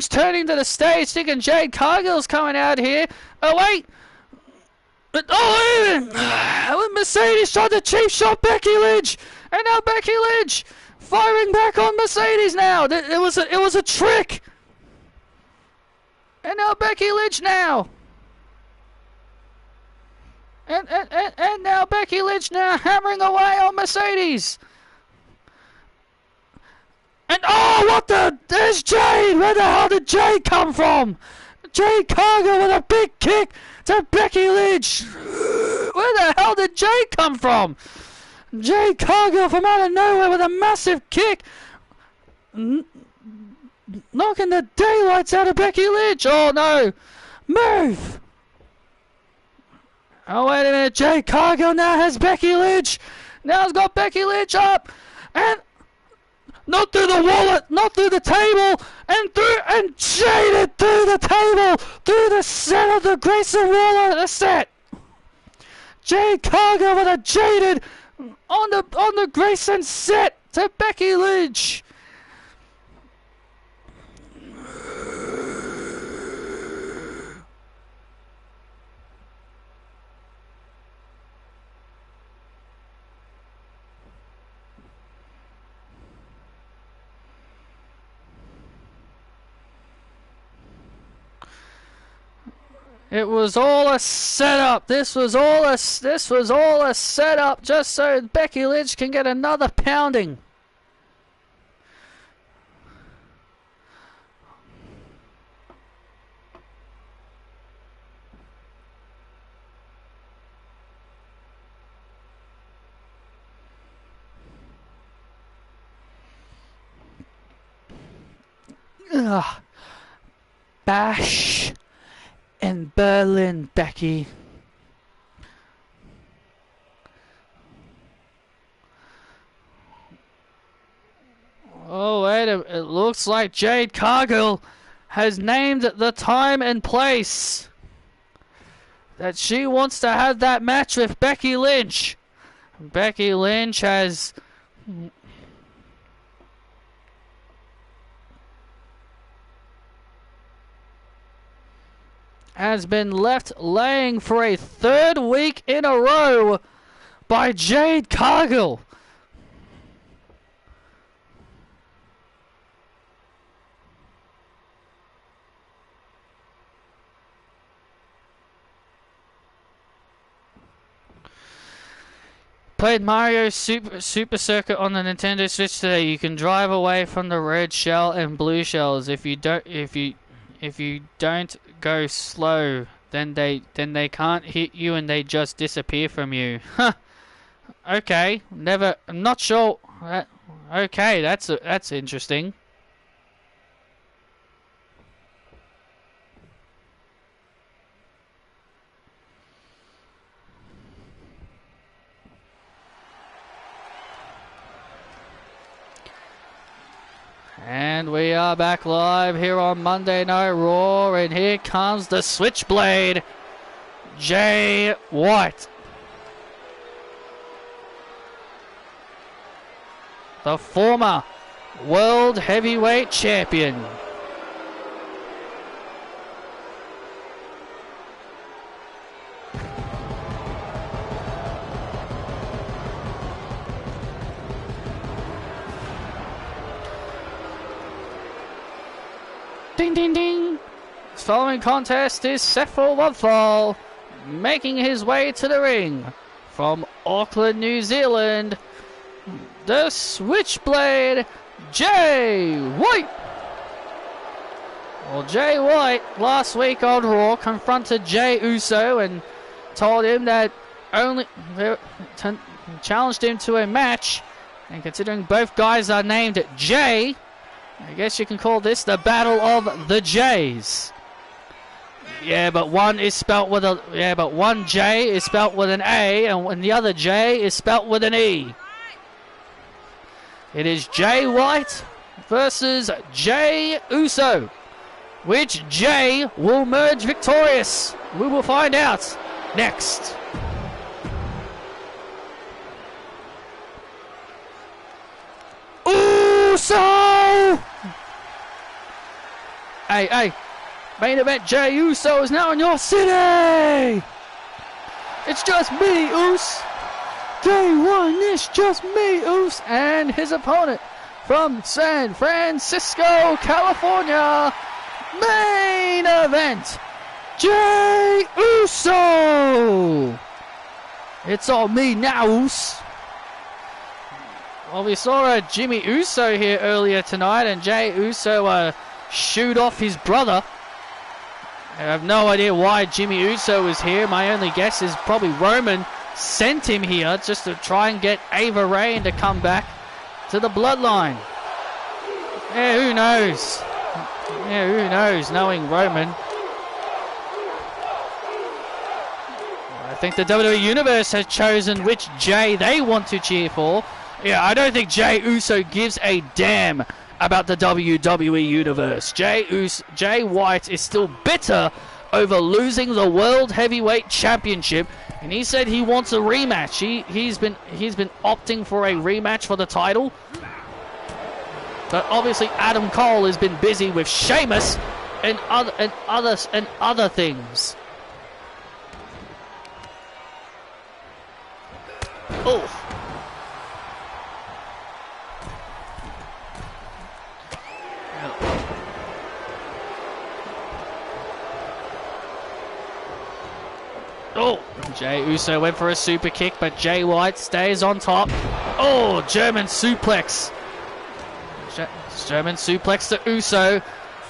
A: turning to the stage thinking Jade Cargill's coming out here. Oh wait! Mercedes tried to cheap shot Becky Lynch! And now Becky Lynch firing back on Mercedes now! It was a trick! And now Becky Lynch now! And now Becky Lynch now hammering away on Mercedes! And oh, what the? There's Jade! Where the hell did Jade come from? Jade Cargill with a big kick to Becky Lynch. Where the hell did Jade come from? Jade Cargill from out of nowhere with a massive kick. Knocking the daylights out of Becky Lynch. Oh no. Move. Oh, wait a minute. Jade Cargill now has Becky Lynch. Now he's got Becky Lynch up. And not through the wallet, not through the table, and jaded through the table, through the center of the Grayson Waller set. Jade Cargill with a jaded on the Grayson set to Becky Lynch. It was all a setup. This was all a setup just so Becky Lynch can get another pounding. Ugh. Bash in Berlin, Becky. Oh, wait a minute. It looks like Jade Cargill has named the time and place that she wants to have that match with Becky Lynch. Becky Lynch has been left laying for a third week in a row by Jade Cargill. Played Mario Super Circuit on the Nintendo Switch today. You can drive away from the red shell and blue shells. If you don't go slow, then they can't hit you and they just disappear from you. Huh. Okay. Never. I'm not sure. Okay, that's interesting. And we are back live here on Monday Night Raw, and here comes the Switchblade, Jay White. The former World Heavyweight Champion. Ding, ding, ding. This following contest is set for one fall, making his way to the ring from Auckland, New Zealand, the Switchblade, Jay White. Well, Jay White last week on Raw confronted Jey Uso and told him that challenged him to a match, and considering both guys are named Jay, I guess you can call this the Battle of the Jays. Yeah, but one is spelt with a one J is spelt with an A, and the other J is spelt with an E. It is Jay White versus Jey Uso. Which Jay will emerge victorious? We will find out next. Uso! Hey, main event Jey Uso is now in your city! It's just me, Us. Day one, it's just me, Us, and his opponent from San Francisco, California. Main event, Jey Uso! It's all me now, Us. Well, we saw Jimmy Uso here earlier tonight, and Jey Uso shoot off his brother. I have no idea why Jimmy Uso is here. My only guess is probably Roman sent him here just to try and get Ava Raine to come back to the bloodline. Yeah, who knows? Yeah, who knows, knowing Roman. I think the WWE Universe has chosen which Jey they want to cheer for. Yeah, I don't think Jey Uso gives a damn about the WWE Universe. Jay White is still bitter over losing the World Heavyweight Championship, and he said he wants a rematch. He's been opting for a rematch for the title. But obviously Adam Cole has been busy with Sheamus and other things. Oh. Oh, Jey Uso went for a super kick, but Jay White stays on top. Oh, German suplex. German suplex to Uso.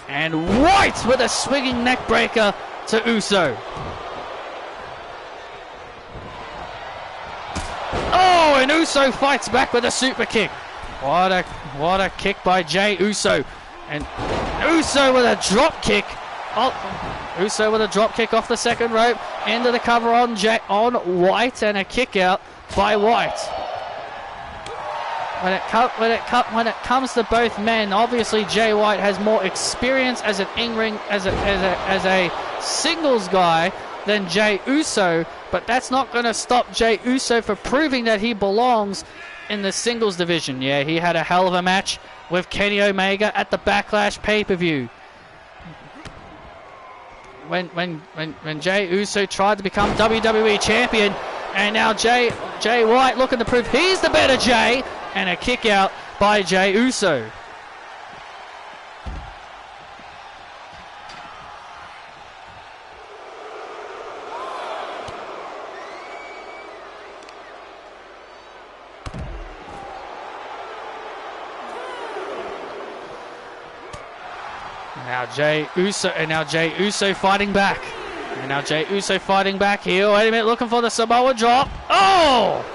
A: And White with a swinging neck breaker to Uso. Oh, and Uso fights back with a super kick. What a kick by Jey Uso. And Uso with a drop kick. Oh, Uso with a drop kick off the second rope into the cover on White, and a kick out by White. When it comes to both men, obviously Jay White has more experience as an in-ring as a singles guy than Jey Uso, but that's not going to stop Jey Uso from proving that he belongs in the singles division. Yeah, he had a hell of a match with Kenny Omega at the Backlash pay-per-view. When Jey Uso tried to become WWE champion, and now Jay White looking to prove he's the better Jay, and a kick out by Jey Uso. Now Jey Uso fighting back. And now Jey Uso fighting back here. Wait a minute, looking for the Samoa drop. Oh!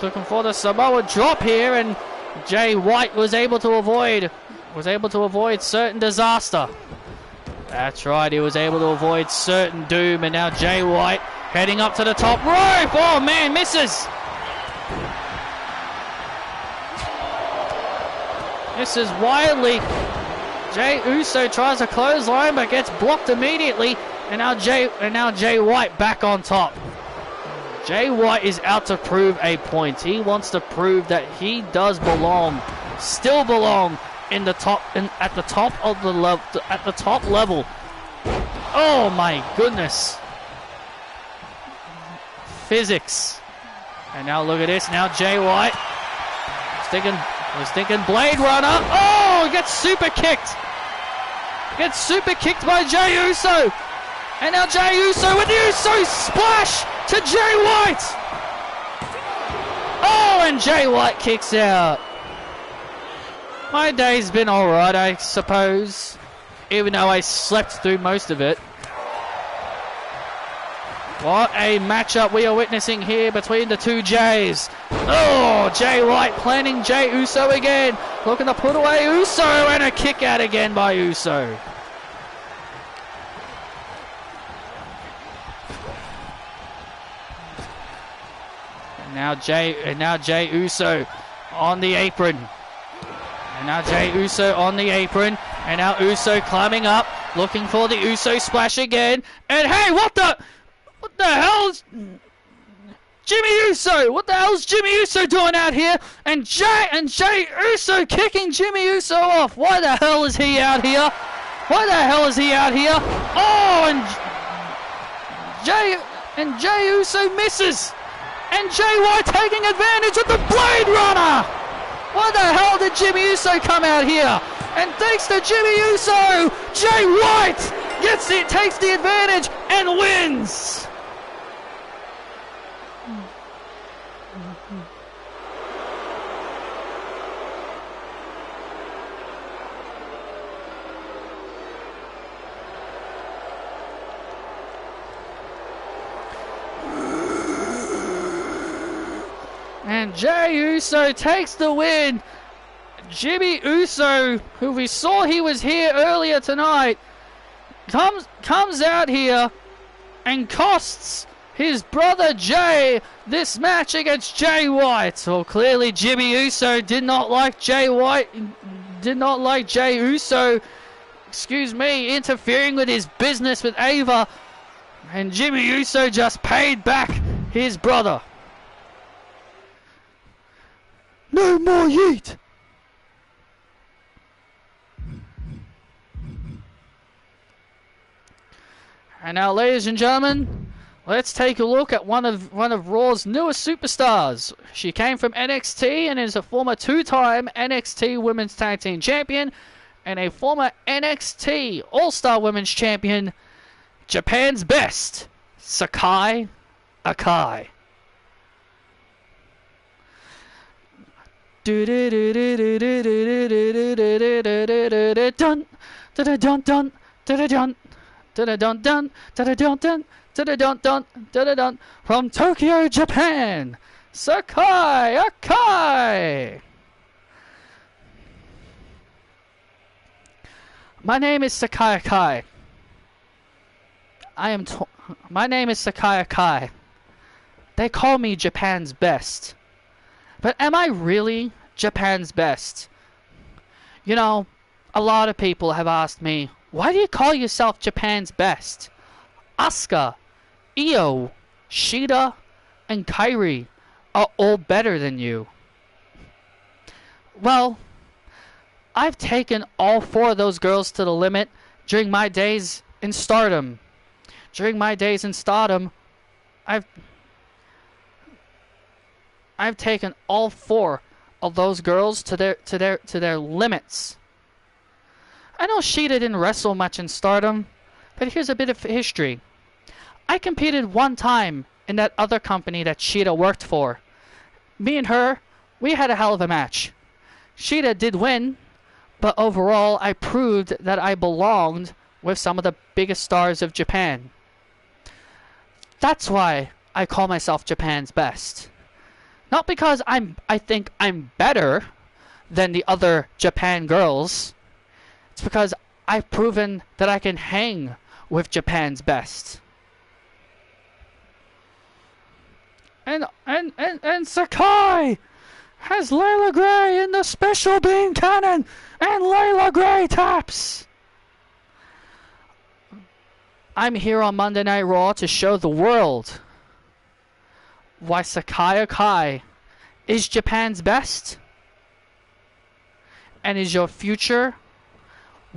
A: Looking for the Samoa drop here, and Jay White was able to avoid certain disaster. That's right, he was able to avoid certain doom, and now Jay White heading up to the top rope. Oh man, misses. Misses wildly. Jey Uso tries a clothesline but gets blocked immediately, and now Jay White back on top. Jay White is out to prove a point. He wants to prove that he does still belong in the top, at the top level. Oh my goodness! Physics. And now look at this. Now Jay White was thinking Blade Runner. Oh, gets super kicked. Gets super kicked by Jey Uso. And now Jey Uso with the Uso splash to Jay White. Oh, and Jay White kicks out. My day's been alright, I suppose, even though I slept through most of it. What a matchup we are witnessing here between the two Jays. Oh, Jay White planning Jey Uso again. Looking to put away Uso, and a kick out again by Uso. And now Jey Uso on the apron. And now Jey Uso on the apron. And now Uso climbing up, looking for the Uso splash again. And hey, what the hell's Jimmy Uso? What the hell's Jimmy Uso doing out here? And Jey Uso kicking Jimmy Uso off. Why the hell is he out here? Oh, and Jey Uso misses. And Jay White taking advantage of the Blade Runner. Why the hell did Jimmy Uso come out here? And thanks to Jimmy Uso, Jay White takes the advantage and wins. And Jey Uso takes the win. Jimmy Uso, who we saw he was here earlier tonight, comes out here and costs his brother Jay this match against Jay White. Well, clearly Jimmy Uso did not like Jay Uso, interfering with his business with Ava. And Jimmy Uso just paid back his brother. No more yeet! And now, ladies and gentlemen, let's take a look at one of Raw's newest superstars. She came from NXT and is a former two-time NXT Women's Tag Team Champion and a former NXT All-Star Women's Champion, Japan's Best, Sakai Akai. Dun dun dun dun dun. Da-da-dun-dun, da-da-dun-dun, da-da-dun-dun, da-da-dun. From Tokyo, Japan, Sakai Akai. My name is Sakai Akai. My name is Sakai Akai. They call me Japan's Best. But am I really Japan's Best? You know, a lot of people have asked me, why do you call yourself Japan's Best? Asuka, Io, Shida, and Kairi are all better than you. Well, I've taken all four of those girls to the limit during my days in Stardom. During my days in Stardom, I've taken all four of those girls to their limits. I know Shida didn't wrestle much in Stardom, but here's a bit of history. I competed one time in that other company that Shida worked for. Me and her, we had a hell of a match. Shida did win, but overall I proved that I belonged with some of the biggest stars of Japan. That's why I call myself Japan's Best. Not because I think I'm better than the other Japan girls. It's because I've proven that I can hang with Japan's best. And Sakai has Layla Gray in the special beam cannon, and Layla Gray taps. I'm here on Monday Night Raw to show the world why Sakai Akai is Japan's best and is your future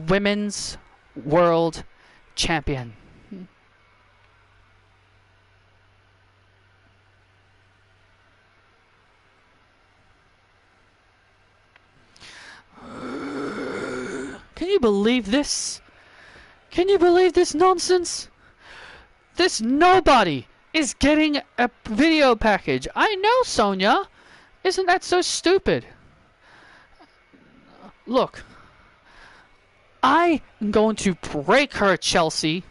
A: Women's World Champion. Can you believe this? Can you believe this nonsense? This nobody is getting a video package. I know, Sonya. Isn't that so stupid? Look. I'm going to break her, Chelsea.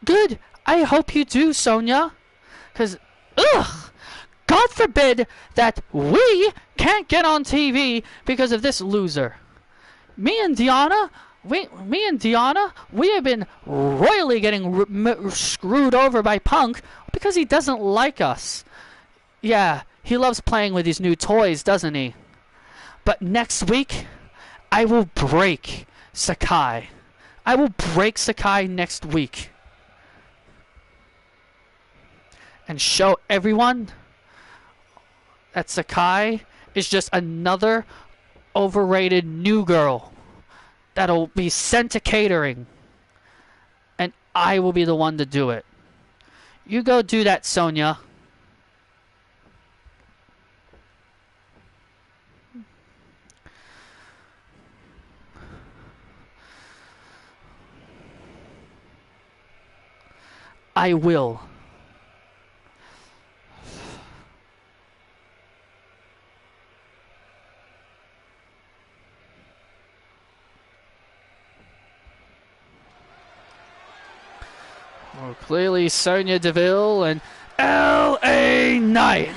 A: Good. I hope you do, Sonya. Because, God forbid that we can't get on TV because of this loser. Me and Deanna, we have been royally getting screwed over by Punk because he doesn't like us. Yeah, he loves playing with his new toys, doesn't he? But next week, I will break Sakai. I will break Sakai next week. And show everyone that Sakai is just another overrated new girl that'll be sent to catering. And I will be the one to do it. You go do that, Sonya. I will. Well, clearly Sonya Deville and LA Knight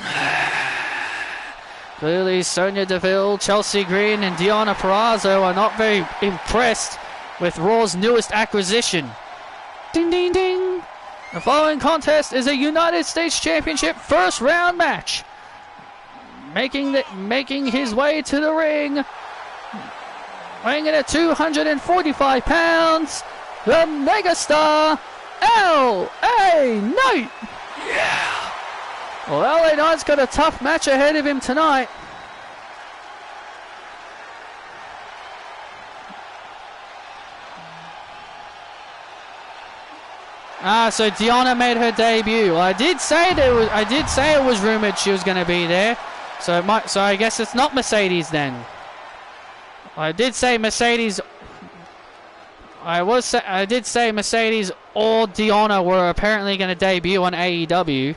A: Clearly, Sonya Deville, Chelsea Green, and Deonna Purrazzo are not very impressed with Raw's newest acquisition. Ding, ding, ding. The following contest is a United States Championship first round match. Making his way to the ring, weighing in at 245 pounds, the megastar, L.A. Knight. Yeah. Well, L.A. Knight's got a tough match ahead of him tonight. So Deonna made her debut. Well, I did say it was rumored she was going to be there. So I guess it's not Mercedes then. I did say Mercedes. I did say Mercedes or Deonna were apparently going to debut on AEW.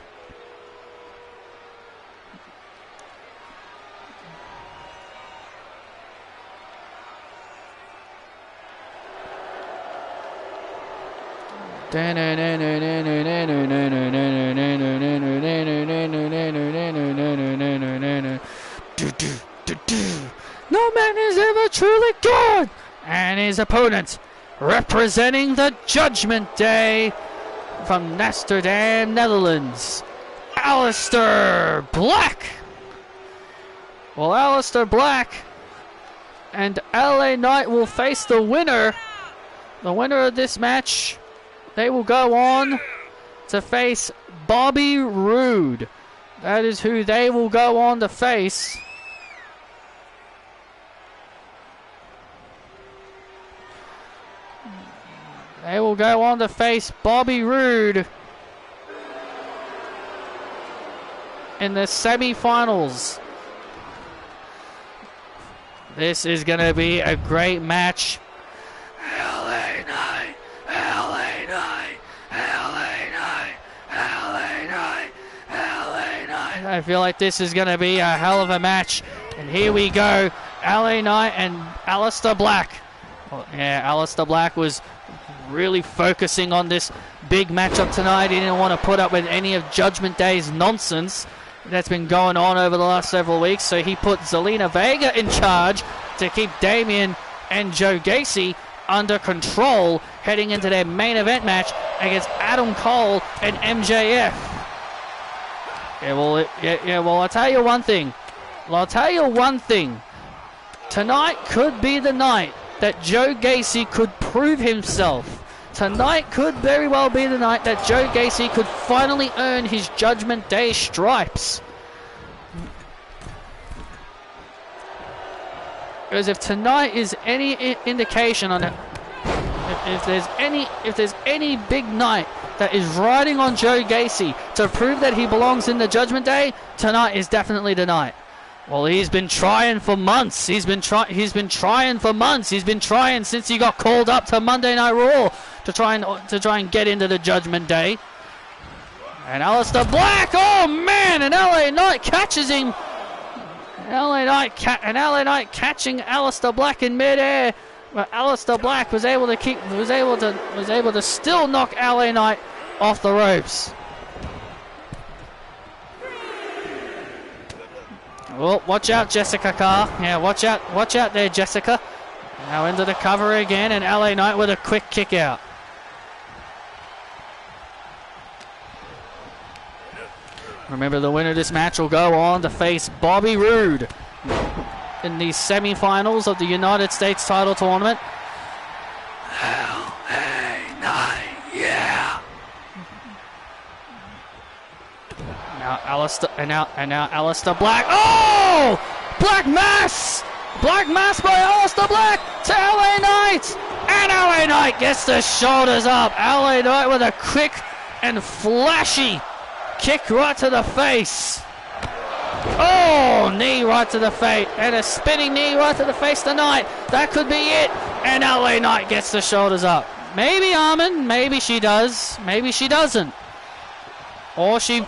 A: No man is ever truly good. And his opponent, representing the Judgment Day from Amsterdam, Netherlands, Aleister Black. Well, Aleister Black and LA Knight will face the winner. The winner of this match, they will go on to face Bobby Roode. That is who they will go on to face. They will go on to face Bobby Roode in the semi-finals. This is going to be a great match. LA Knight, LA Knight, LA Knight, LA Knight, LA Knight. I feel like this is going to be a hell of a match. And here we go. LA Knight and Aleister Black. Well, yeah, Aleister Black was really focusing on this big matchup tonight. He didn't want to put up with any of Judgment Day's nonsense that's been going on over the last several weeks. So he put Zelina Vega in charge to keep Damian and Joe Gacy under control heading into their main event match against Adam Cole and MJF. Well, I'll tell you one thing. Tonight could be the night that Joe Gacy could prove himself. Tonight could very well be the night that Joe Gacy could finally earn his Judgment Day stripes. Because if tonight is any indication on it, if there's any big night that is riding on Joe Gacy to prove that he belongs in the Judgment Day, tonight is definitely the night. Well, he's been trying for months. He's been trying for months. He's been trying since he got called up to Monday Night Raw to try and get into the Judgment Day. And Aleister Black, oh man, and LA Knight catches him. LA Knight catching Aleister Black in midair. But Aleister Black was able to still knock LA Knight off the ropes. Oh, watch out, Jessica Carr. Yeah, watch out there, Jessica. Now into the cover again, and LA Knight with a quick kick out. Remember, the winner of this match will go on to face Bobby Roode in the semi-finals of the United States title tournament. LA Knight, yeah. Now Aleister Black. Oh! Black Mass by Aleister Black to LA Knight. And LA Knight gets the shoulders up. LA Knight with a quick and flashy kick right to the face. Oh, knee right to the face. And a spinning knee right to the face tonight. That could be it. And LA Knight gets the shoulders up. Maybe Armin. Maybe she does. Maybe she doesn't. Or she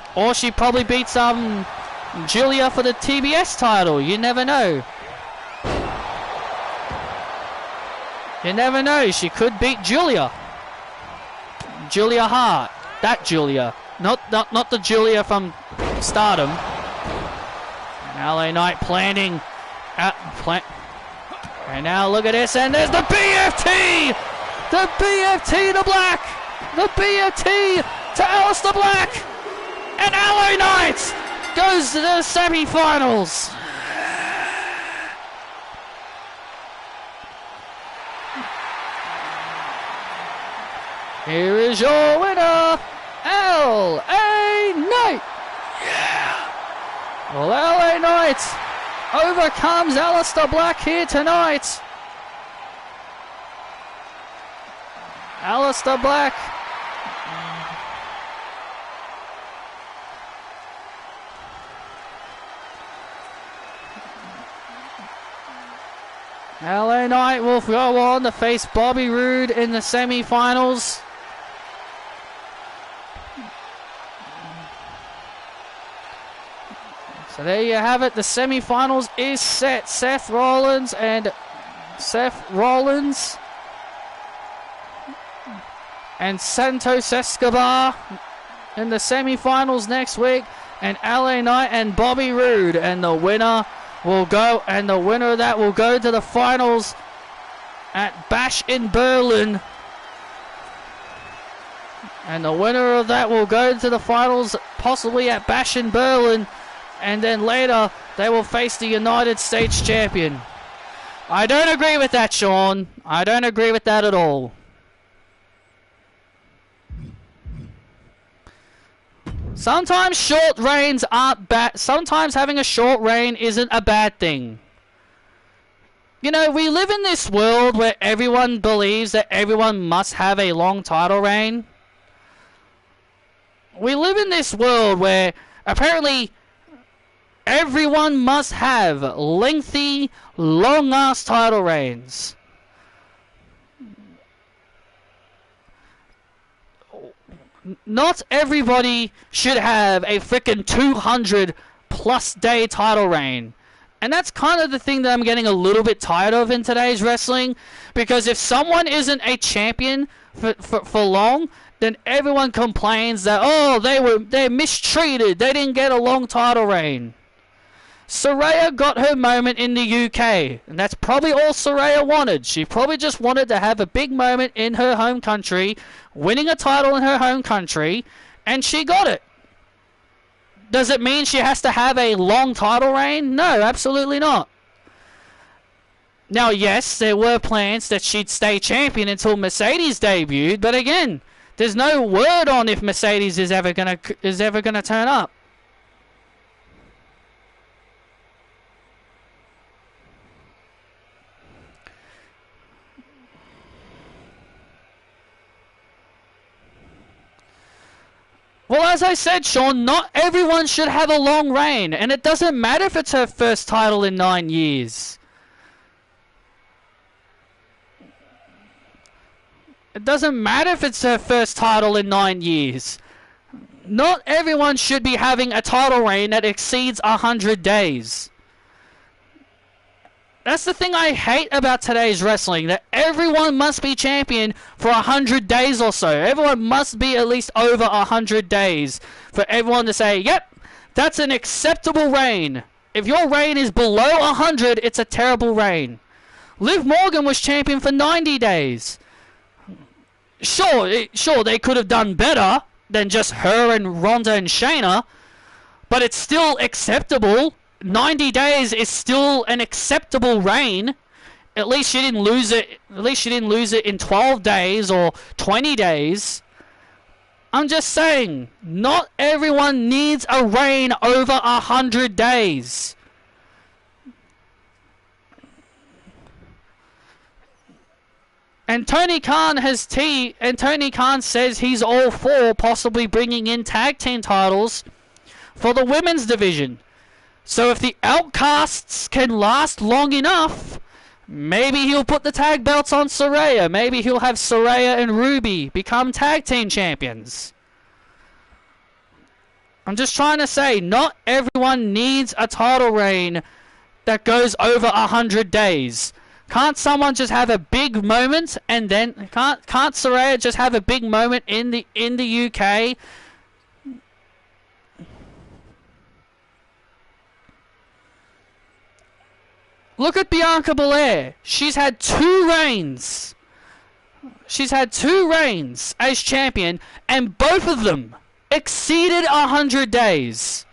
A: probably beats Julia for the TBS title. You never know. You never know. She could beat Julia. Julia Hart. That Julia. Not the Julia from Stardom. LA Knight planning. And now look at this, and there's the BFT! The BFT to Black! The BFT to Aleister Black! And LA Knight goes to the semi-finals! Here is your winner, LA Knight! Yeah! Well, LA Knight overcomes Aleister Black here tonight. Aleister Black. LA Knight will go on to face Bobby Roode in the semi-finals. So there you have it. The semi-finals is set. Seth Rollins and Santos Escobar in the semi-finals next week, and LA Knight and Bobby Roode, and the winner will go, and the winner of that will go to the finals at Bash in Berlin. And the winner of that will go to the finals possibly at Bash in Berlin. And then later, they will face the United States champion. I don't agree with that, Sean. I don't agree with that at all. Sometimes short reigns aren't bad. Sometimes having a short reign isn't a bad thing. You know, we live in this world where everyone believes that everyone must have a long title reign. We live in this world where apparently everyone must have lengthy, long-ass title reigns. Not everybody should have a frickin' 200-plus day title reign. And that's kind of the thing that I'm getting a little bit tired of in today's wrestling. Because if someone isn't a champion for long, then everyone complains that, oh, they're mistreated. They didn't get a long title reign. Saraya got her moment in the UK, and that's probably all Saraya wanted. She probably just wanted to have a big moment in her home country, winning a title in her home country, and she got it. Does it mean she has to have a long title reign? No, absolutely not. Now, yes, there were plans that she'd stay champion until Mercedes debuted, but again, there's no word on if Mercedes is ever gonna turn up. Well, as I said, Sean, not everyone should have a long reign, and it doesn't matter if it's her first title in 9 years. It doesn't matter if it's her first title in 9 years. Not everyone should be having a title reign that exceeds 100 days. That's the thing I hate about today's wrestling, that everyone must be champion for 100 days or so. Everyone must be at least over 100 days for everyone to say, yep, that's an acceptable reign. If your reign is below 100, it's a terrible reign. Liv Morgan was champion for 90 days. Sure, they could have done better than just her and Ronda and Shayna, but it's still acceptable. 90 days is still an acceptable reign. At least she didn't lose it. At least she didn't lose it in 12 days or 20 days. I'm just saying, not everyone needs a reign over 100 days. And Tony Khan says he's all for possibly bringing in tag team titles for the women's division. So if the Outcasts can last long enough, maybe he'll put the tag belts on Saraya. Maybe he'll have Saraya and Ruby become tag team champions. I'm just trying to say, not everyone needs a title reign that goes over 100 days. Can't someone just have a big moment and then can't Saraya just have a big moment in the UK? Look at Bianca Belair. She's had 2 reigns. She's had 2 reigns as champion, and both of them exceeded 100 days.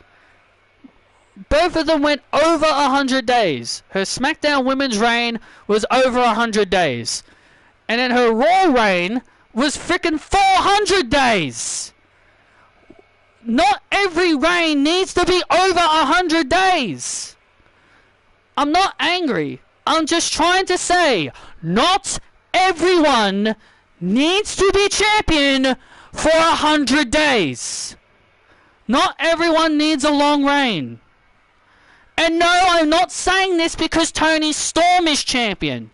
A: Both of them went over 100 days. Her SmackDown Women's reign was over 100 days. And then her Raw reign was freaking 400 days. Not every reign needs to be over 100 days. I'm not angry. I'm just trying to say, not everyone needs to be champion for 100 days. Not everyone needs a long reign. And no, I'm not saying this because Toni Storm is champion.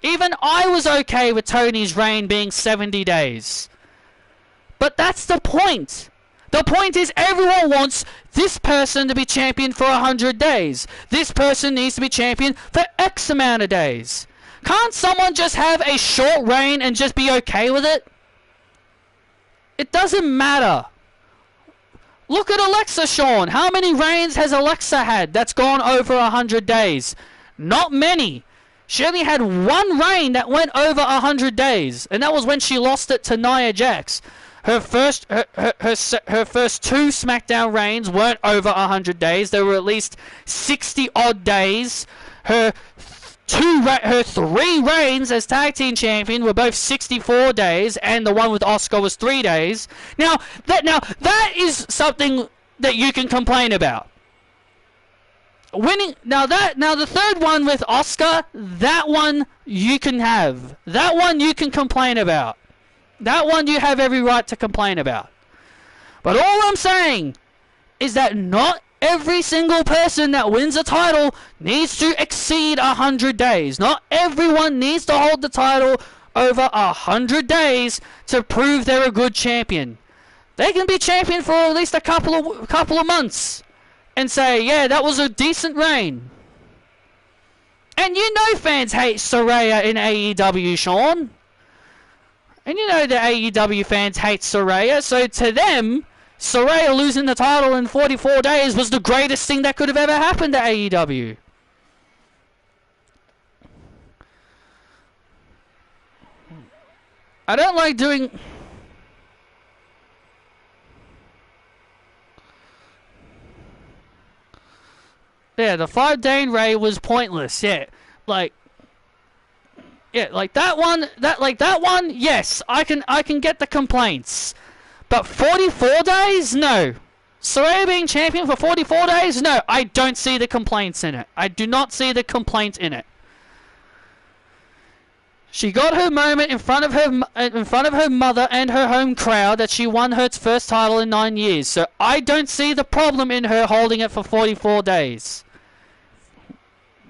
A: Even I was okay with Toni's reign being 70 days. But that's the point. The point is everyone wants this person to be champion for 100 days. This person needs to be champion for X amount of days. Can't someone just have a short reign and just be okay with it? It doesn't matter. Look at Alexa, Sean. How many reigns has Alexa had that's gone over 100 days? Not many. She only had 1 reign that went over 100 days, and that was when she lost it to Nia Jax. Her first 2 SmackDown reigns weren't over 100 days. They were at least 60 odd days. Her 3 reigns as tag team champion were both 64 days, and the one with Asuka was 3 days. Now that is something that you can complain about. Winning now the third one with Asuka, that one you can have. That one you can complain about. That one you have every right to complain about. But all I'm saying is that not every single person that wins a title needs to exceed 100 days. Not everyone needs to hold the title over 100 days to prove they're a good champion. They can be champion for at least a couple of months and say, yeah, that was a decent reign. And you know fans hate Saraya in AEW, Sean. And you know the AEW fans hate Saraya, so to them, Saraya losing the title in 44 days was the greatest thing that could have ever happened to AEW. I don't like doing... Yeah, the 5 Dane Ray was pointless, yeah. Like that one, yes, I can get the complaints. But 44 days? No. Saraya being champion for 44 days? No, I don't see the complaints in it. I do not see the complaint in it. She got her moment in front of her mother and her home crowd that she won her first title in 9 years. So I don't see the problem in her holding it for 44 days.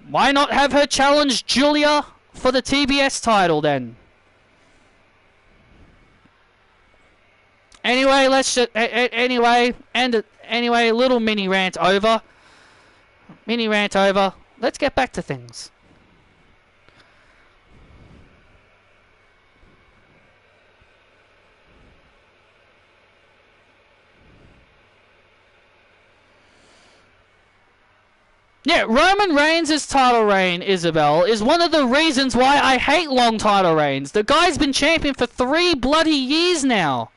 A: Why not have her challenge Julia for the TBS title then? Anyway, let's just anyway, little mini rant over. Let's get back to things. Yeah, Roman Reigns' title reign, Isabel, is one of the reasons why I hate long title reigns. The guy's been champion for 3 bloody years now.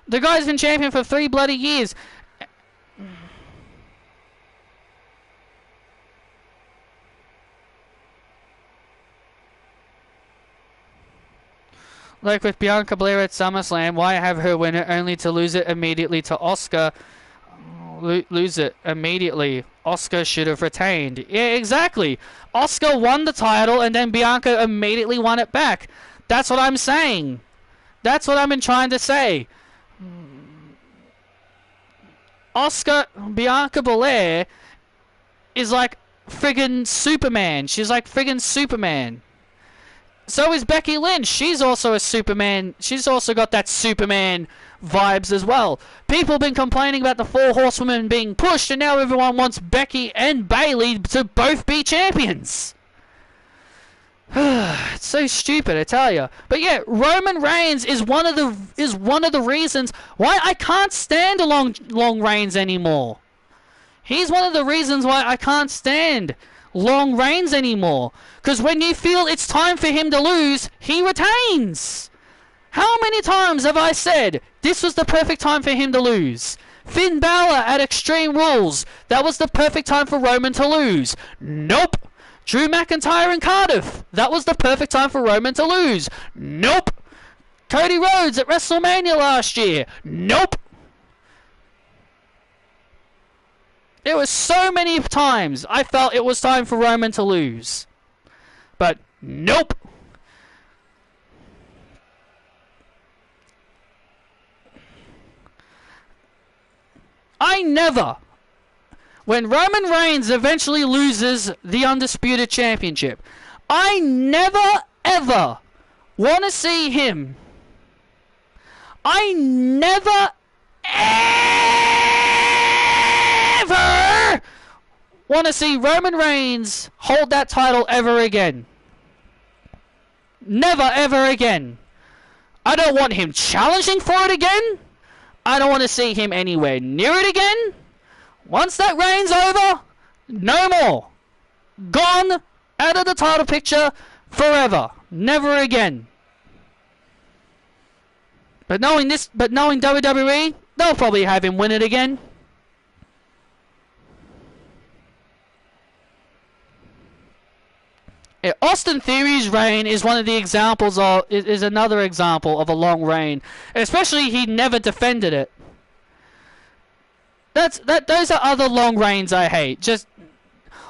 A: The guy's been champion for 3 bloody years. Like with Bianca Belair at SummerSlam, why have her win it only to lose it immediately to Asuka? Lose it immediately. Asuka should have retained. Yeah, exactly. Asuka won the title and then Bianca immediately won it back. That's what I'm saying. That's what I've been trying to say. Bianca Belair is like friggin' Superman. She's like friggin' Superman. So is Becky Lynch. She's also a Superman. She's also got that Superman vibes as well. People have been complaining about the 4 horsewomen being pushed, and now everyone wants Becky and Bayley to both be champions. It's so stupid, I tell you. But yeah, Roman Reigns is one of the reasons why I can't stand long reigns anymore. He's one of the reasons why I can't stand long reigns anymore. Because when you feel it's time for him to lose, he retains. How many times have I said this was the perfect time for him to lose? Finn Balor at Extreme Rules, that was the perfect time for Roman to lose. Nope. Drew McIntyre and Cardiff, that was the perfect time for Roman to lose. Nope. Cody Rhodes at WrestleMania last year. Nope. There was so many times I felt it was time for Roman to lose. But nope. I never, when Roman Reigns eventually loses the Undisputed Championship, I never ever want to see him. I never ever want to see Roman Reigns hold that title ever again. Never ever again. I don't want him challenging for it again. I don't want to see him anywhere near it again. Once that reign's over, no more. Gone, out of the title picture, forever. Never again. But knowing WWE, they'll probably have him win it again. Austin Theory's reign is one of the examples of is another example of a long reign. Especially he never defended it. Those are other long reigns I hate. Just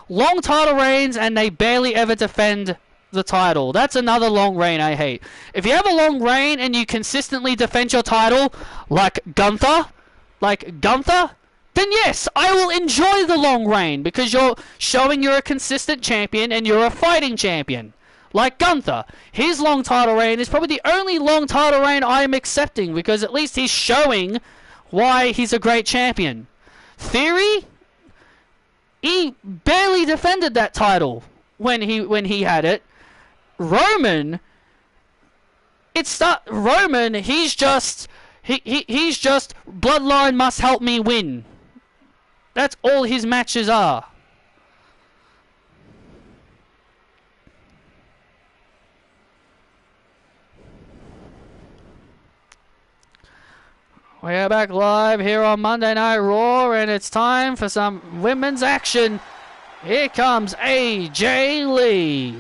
A: long title reigns and they barely ever defend the title. That's another long reign I hate. If you have a long reign and you consistently defend your title, like Gunther, then yes, I will enjoy the long reign because you're showing you're a consistent champion and you're a fighting champion. Like Gunther, his long title reign is probably the only long title reign I am accepting because at least he's showing why he's a great champion. Theory, he barely defended that title when he had it. Roman, he's just Bloodline must help me win. That's all his matches are. We are back live here on Monday Night Raw, and it's time for some women's action. Here comes AJ Lee.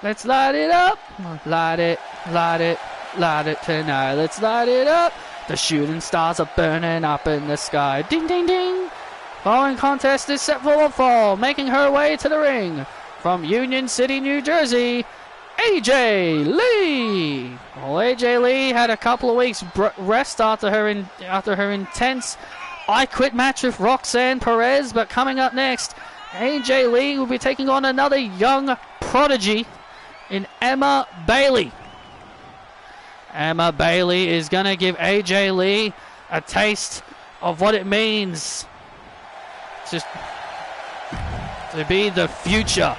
A: Let's light it up. Light it tonight. Let's light it up. The shooting stars are burning up in the sky. Ding, ding, ding. Following contest is set for a fall, making her way to the ring from Union City, New Jersey, AJ Lee. Well, AJ Lee had a couple of weeks rest after her intense I Quit match with Roxanne Perez, but coming up next, AJ Lee will be taking on another young prodigy in Emma Bailey. Emma Bailey is going to give AJ Lee a taste of what it means just to be the future.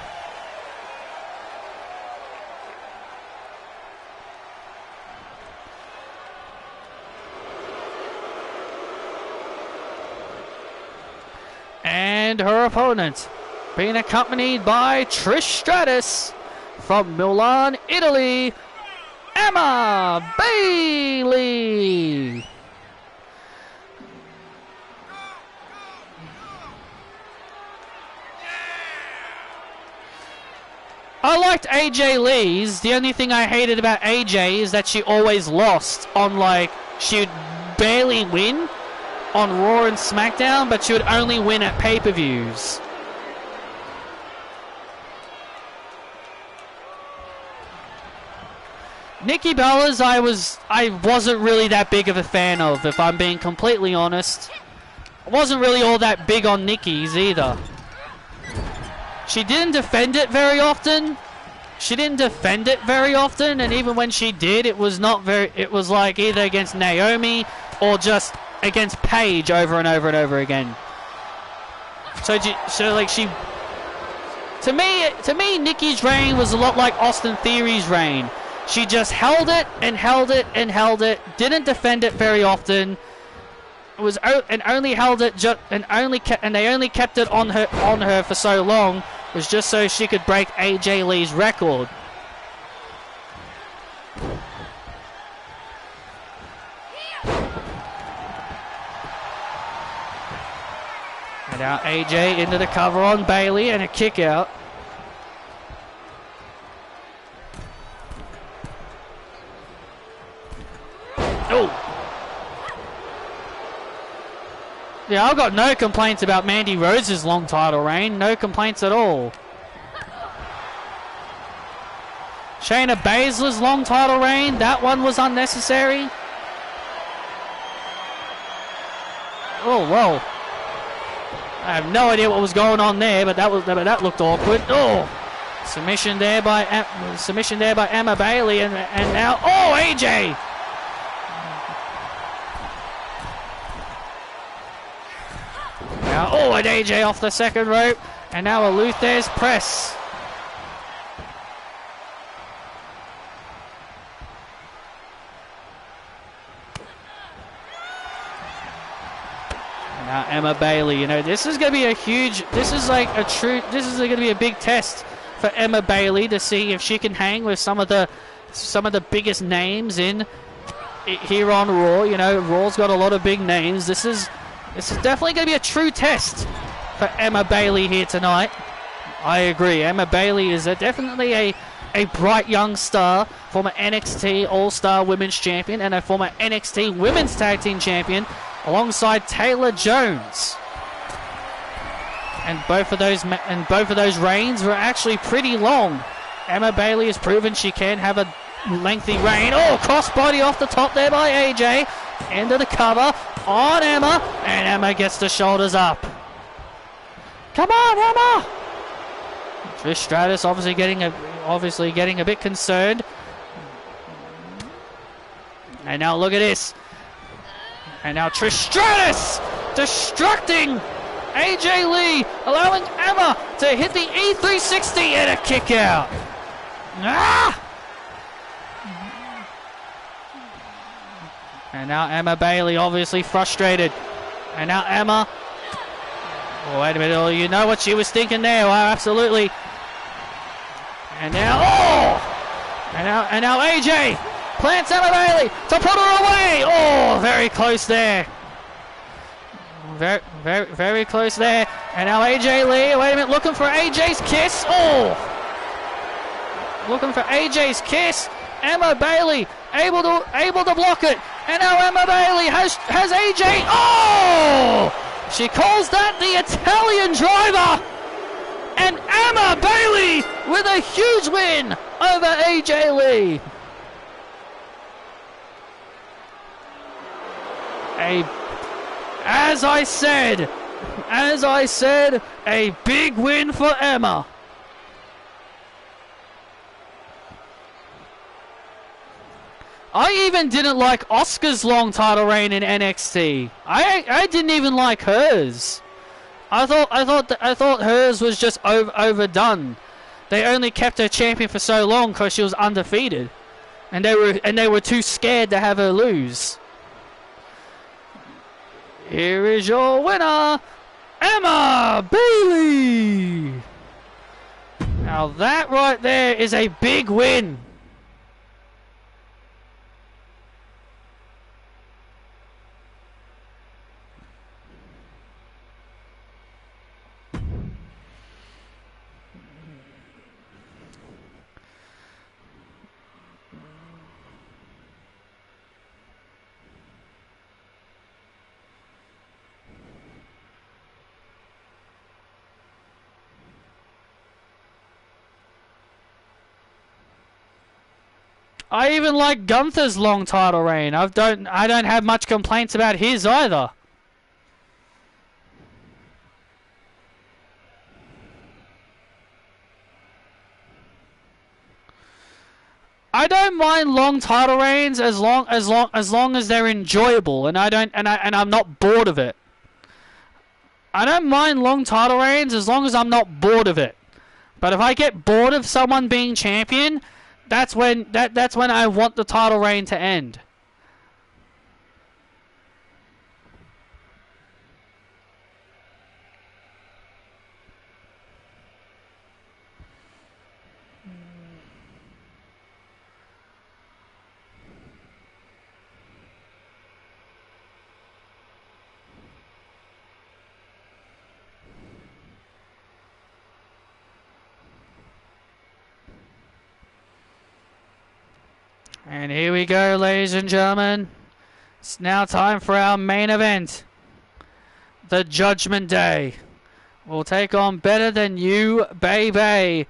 A: And her opponent being accompanied by Trish Stratus from Milan, Italy, Emma Bailey. I liked AJ Lee's. The only thing I hated about AJ is that she always lost on, like, she would barely win on Raw and SmackDown, but she would only win at pay-per-views. Nikki Bella's I wasn't really that big of a fan of, if I'm being completely honest. I wasn't really all that big on Nikki's either. She didn't defend it very often. And even when she did, it was like either against Naomi or just against Paige over and over and over again. To me, Nikki's reign was a lot like Austin Theory's reign. She just held it and held it and held it, didn't defend it very often, and only held it and they only kept it on her for so long was just so she could break AJ Lee's record. And now AJ into the cover on Bayley and a kick out. Oh. Yeah, I've got no complaints about Mandy Rose's long title reign. No complaints at all. Shayna Baszler's long title reign, that one was unnecessary. Oh, whoa. I have no idea what was going on there, but that looked awkward. Oh, submission there by Emma Bayley, and now AJ. Now an AJ off the second rope, and now a Luthez press. Now Emma Bayley, you know, this is going to be a huge, this is going to be a big test for Emma Bayley to see if she can hang with some of the biggest names here on Raw. You know, Raw's got a lot of big names. This is definitely going to be a true test for Emma Bayley here tonight. I agree. Emma Bayley is definitely a bright young star, former NXT All-Star Women's Champion and a former NXT Women's Tag Team Champion, alongside Taylor Jones. And both of those reigns were actually pretty long. Emma Bayley has proven she can have a lengthy reign. Oh, crossbody off the top there by AJ. Into the cover on Emma, and Emma gets the shoulders up. Come on, Emma! Trish Stratus obviously getting a bit concerned. And now look at this. And now Trish Stratus distracting AJ Lee, allowing Emma to hit the E360 and a kick out. Ah! And now Emma Bayley obviously frustrated. And now Emma. Oh, wait a minute. Oh, you know what she was thinking there. Well, absolutely. And now, and now AJ plants Emma Bayley to put her away. Oh, very close there. Very close there. And now AJ Lee, wait a minute, looking for AJ's kiss. Oh! Looking for AJ's kiss. Emma Bayley able to block it. And now Emma Bayley has AJ. Oh! She calls that the Italian driver. And Emma Bayley with a huge win over AJ Lee. As I said, a big win for Emma. I even didn't like Asuka's long title reign in NXT. I didn't even like hers. I thought hers was just overdone. They only kept her champion for so long because she was undefeated, and they were too scared to have her lose. Here is your winner, Emma Bayley. Now that right there is a big win. I even like Gunther's long title reign. I don't have much complaints about his either. I don't mind long title reigns as long as they're enjoyable, and I'm not bored of it. I don't mind long title reigns as long as I'm not bored of it. But if I get bored of someone being champion, that's when I want the title reign to end. And here we go, ladies and gentlemen. It's now time for our main event. The Judgment Day will take on Better Than You, baby.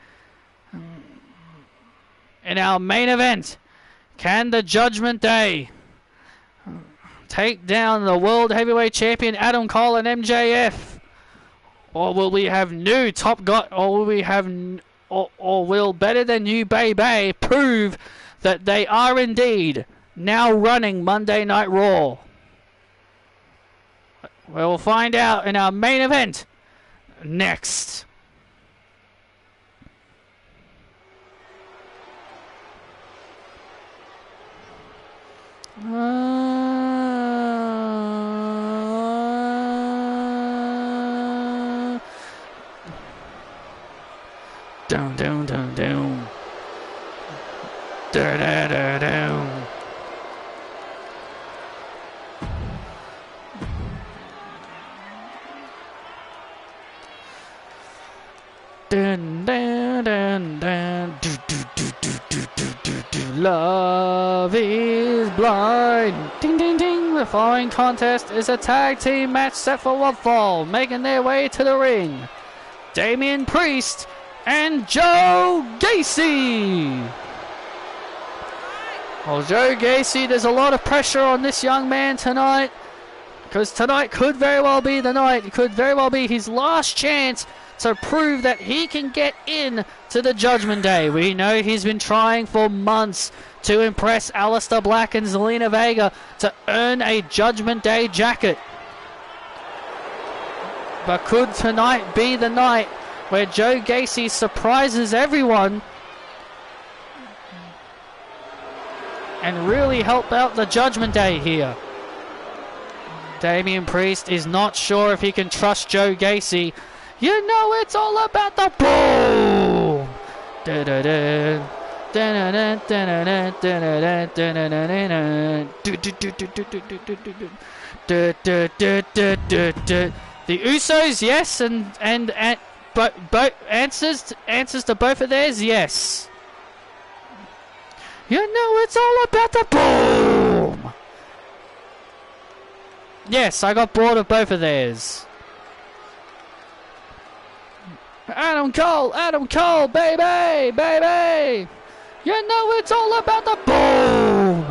A: In our main event, can the Judgment Day take down the World Heavyweight Champion Adam Cole and MJF? Or will we have new top guy? Or will we have, or will Better Than You, baby, prove that they are indeed now running Monday Night Raw? We'll find out in our main event next. Down, down, down, down. Da da da down. Dun, dun, dun, dun. Do, do, do, do, do, do, do, do. Love is blind. Ding, ding, ding. The following contest is a tag team match set for one fall. Making their way to the ring, Damian Priest and Joe Gacy. Well, Joe Gacy, there's a lot of pressure on this young man tonight, because tonight could very well be the night. It could very well be his last chance to prove that he can get in to the Judgment Day. We know he's been trying for months to impress Aleister Black and Zelina Vega to earn a Judgment Day jacket. But could tonight be the night where Joe Gacy surprises everyone and really help out the Judgment Day here? Damian Priest is not sure if he can trust Joe Gacy. You know it's all about the boom. The Usos, yes, but answers to both of theirs, yes. You know it's all about the boom. Yes, I got bored of both of theirs. Adam Cole, baby, baby. You know it's all about the boom.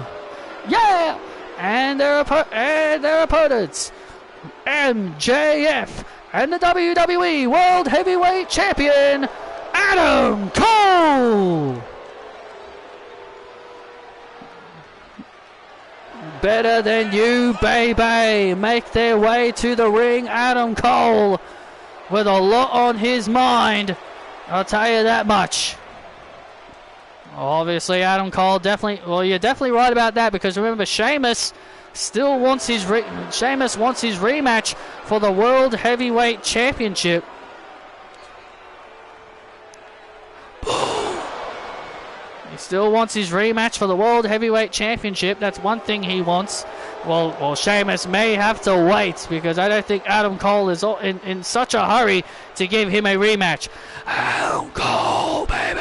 A: Yeah. And their opponents, MJF and the WWE World Heavyweight Champion, Adam Cole. Better Than You, baby, make their way to the ring. Adam Cole with a lot on his mind, I'll tell you that much. Obviously, Adam Cole definitely, well, you're definitely right about that, because remember, Sheamus still wants his rematch for the World Heavyweight Championship. He still wants his rematch for the World Heavyweight Championship. That's one thing he wants. Well, Sheamus may have to wait, because I don't think Adam Cole is in such a hurry to give him a rematch. Adam Cole, baby.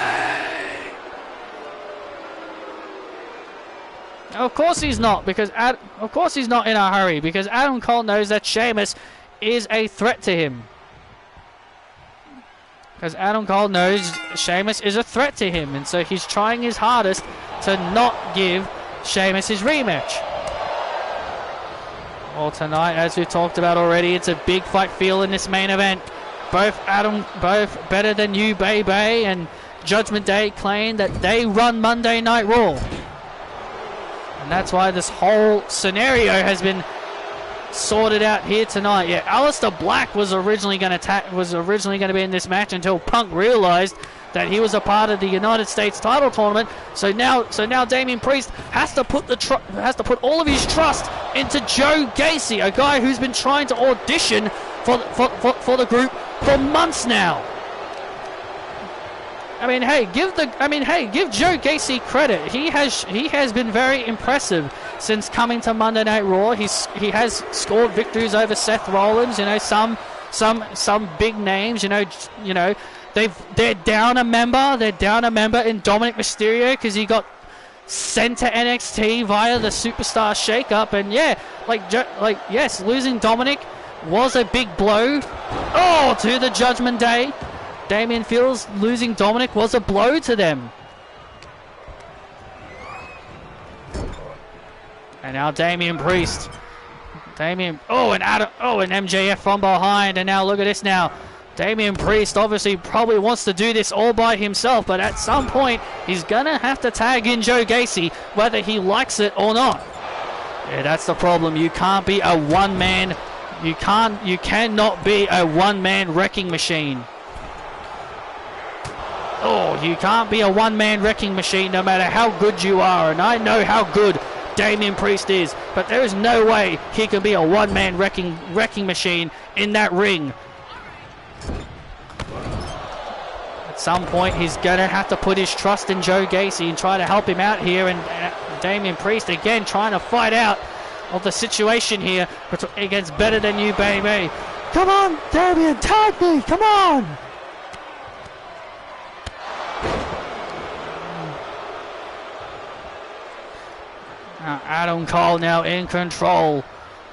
A: Of course he's not, because of course he's not in a hurry, because Adam Cole knows that Sheamus is a threat to him. Because Adam Cole knows Sheamus is a threat to him, and so he's trying his hardest to not give Sheamus his rematch. Well, tonight, as we talked about already, it's a big fight feel in this main event. Both Better Than You, baby, and Judgment Day claim that they run Monday Night Raw. And that's why this whole scenario has been sorted out here tonight. Yeah, Aleister Black was originally going to be in this match until Punk realized that he was a part of the United States title tournament. So now Damian Priest has to put all of his trust into Joe Gacy, a guy who's been trying to audition for the group for months now. Give Joe Gacy credit. He has been very impressive since coming to Monday Night Raw. He has scored victories over Seth Rollins. You know, some big names. You know, they're down a member. They're down a member in Dominic Mysterio, because he got sent to NXT via the Superstar shakeup. And yeah, yes, losing Dominic was a big blow. Oh, to the Judgment Day. Damien feels losing Dominic was a blow to them. And now Damian Priest. And MJF from behind. And now look at this now. Damian Priest obviously probably wants to do this all by himself, but at some point he's gonna have to tag in Joe Gacy, whether he likes it or not. Yeah, that's the problem. You can't be a one-man. You cannot be a one-man wrecking machine. Oh, you can't be a one-man wrecking machine no matter how good you are. And I know how good Damian Priest is, but there is no way he can be a one-man wrecking machine in that ring. At some point, he's going to have to put his trust in Joe Gacy and try to help him out here. And Damian Priest, again, trying to fight out of the situation here against Better Than You, baby. Come on, Damian, tag me, come on! Now Adam Cole now in control.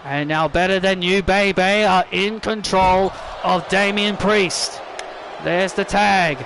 A: And now Better Than You, baby, are in control of Damian Priest. There's the tag.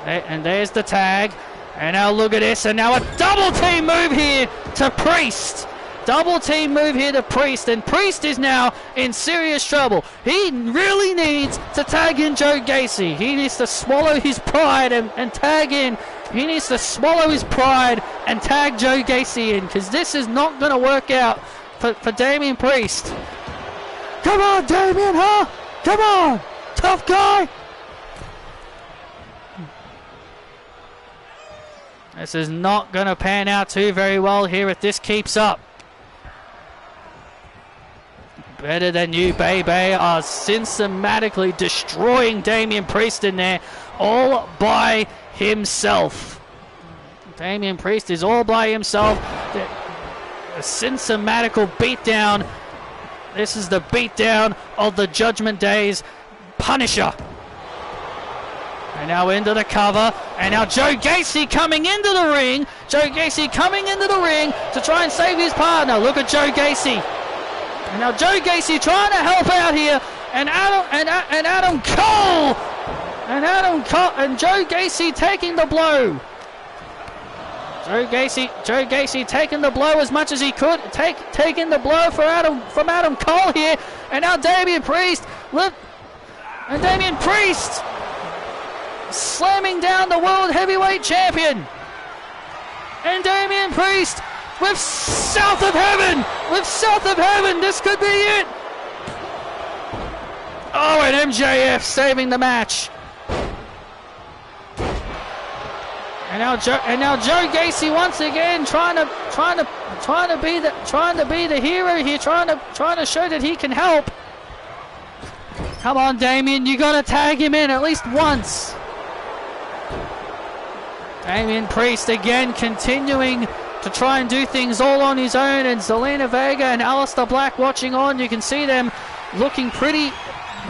A: And there's the tag. And now look at this. And now a double team move here to Priest. Double team move here to Priest. And Priest is now in serious trouble. He really needs to tag in Joe Gacy. He needs to swallow his pride and tag in. He needs to swallow his pride and tag Joe Gacy in. Because this is not going to work out for Damian Priest. Come on, Damian, huh? Come on. Tough guy. This is not going to pan out too very well here if this keeps up. Better Than You, baby, are systematically destroying Damian Priest in there all by himself. Damian Priest is all by himself. A systematical beatdown. This is the beatdown of the Judgment Day's Punisher. And now into the cover. And now Joe Gacy coming into the ring. Joe Gacy coming into the ring to try and save his partner. Look at Joe Gacy. And now Joe Gacy trying to help out here. And Adam Cole. And Joe Gacy taking the blow. Joe Gacy taking the blow as much as he could. Taking the blow from Adam Cole here. And now Damian Priest. Look. And Damian Priest slamming down the World Heavyweight Champion. And Damian Priest with South of Heaven. With South of Heaven. This could be it. Oh, and MJF saving the match. And now Joe Gacy once again trying to be the hero here, trying to show that he can help. Come on, Damian, you gotta tag him in at least once. Damian Priest again continuing to try and do things all on his own, and Zelina Vega and Aleister Black watching on. You can see them looking pretty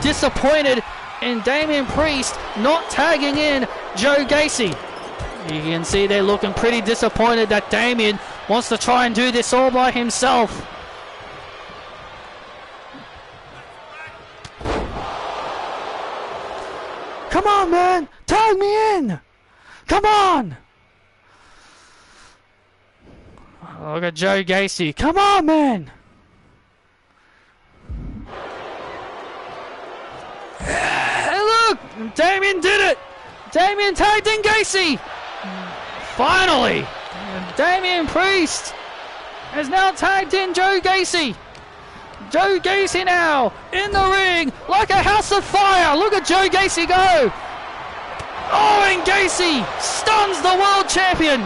A: disappointed in Damian Priest not tagging in Joe Gacy. You can see they're looking pretty disappointed that Damian wants to try and do this all by himself. Come on, man! Tag me in! Come on! Look at Joe Gacy. Come on, man! Hey, look! Damian did it! Damian tagged in Gacy! Finally! Damian Priest has now tagged in Joe Gacy. Joe Gacy now in the ring like a house of fire. Look at Joe Gacy go. Oh, and Gacy stuns the world champion.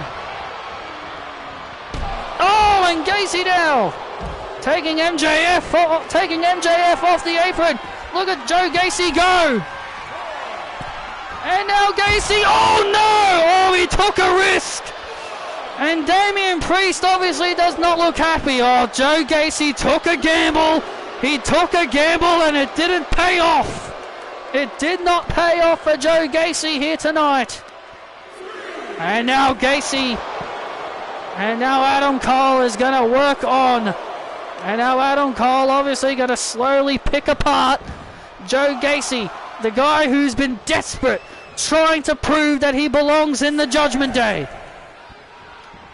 A: Oh, and Gacy now taking MJF off the apron. Look at Joe Gacy go. And now Gacy, oh no! Oh, he took a risk. And Damian Priest obviously does not look happy. Oh, Joe Gacy took a gamble. He took a gamble and it didn't pay off. It did not pay off for Joe Gacy here tonight. And now Gacy And now Adam Cole is going to work on. And now Adam Cole obviously going to slowly pick apart Joe Gacy, the guy who's been desperate, trying to prove that he belongs in the Judgment Day.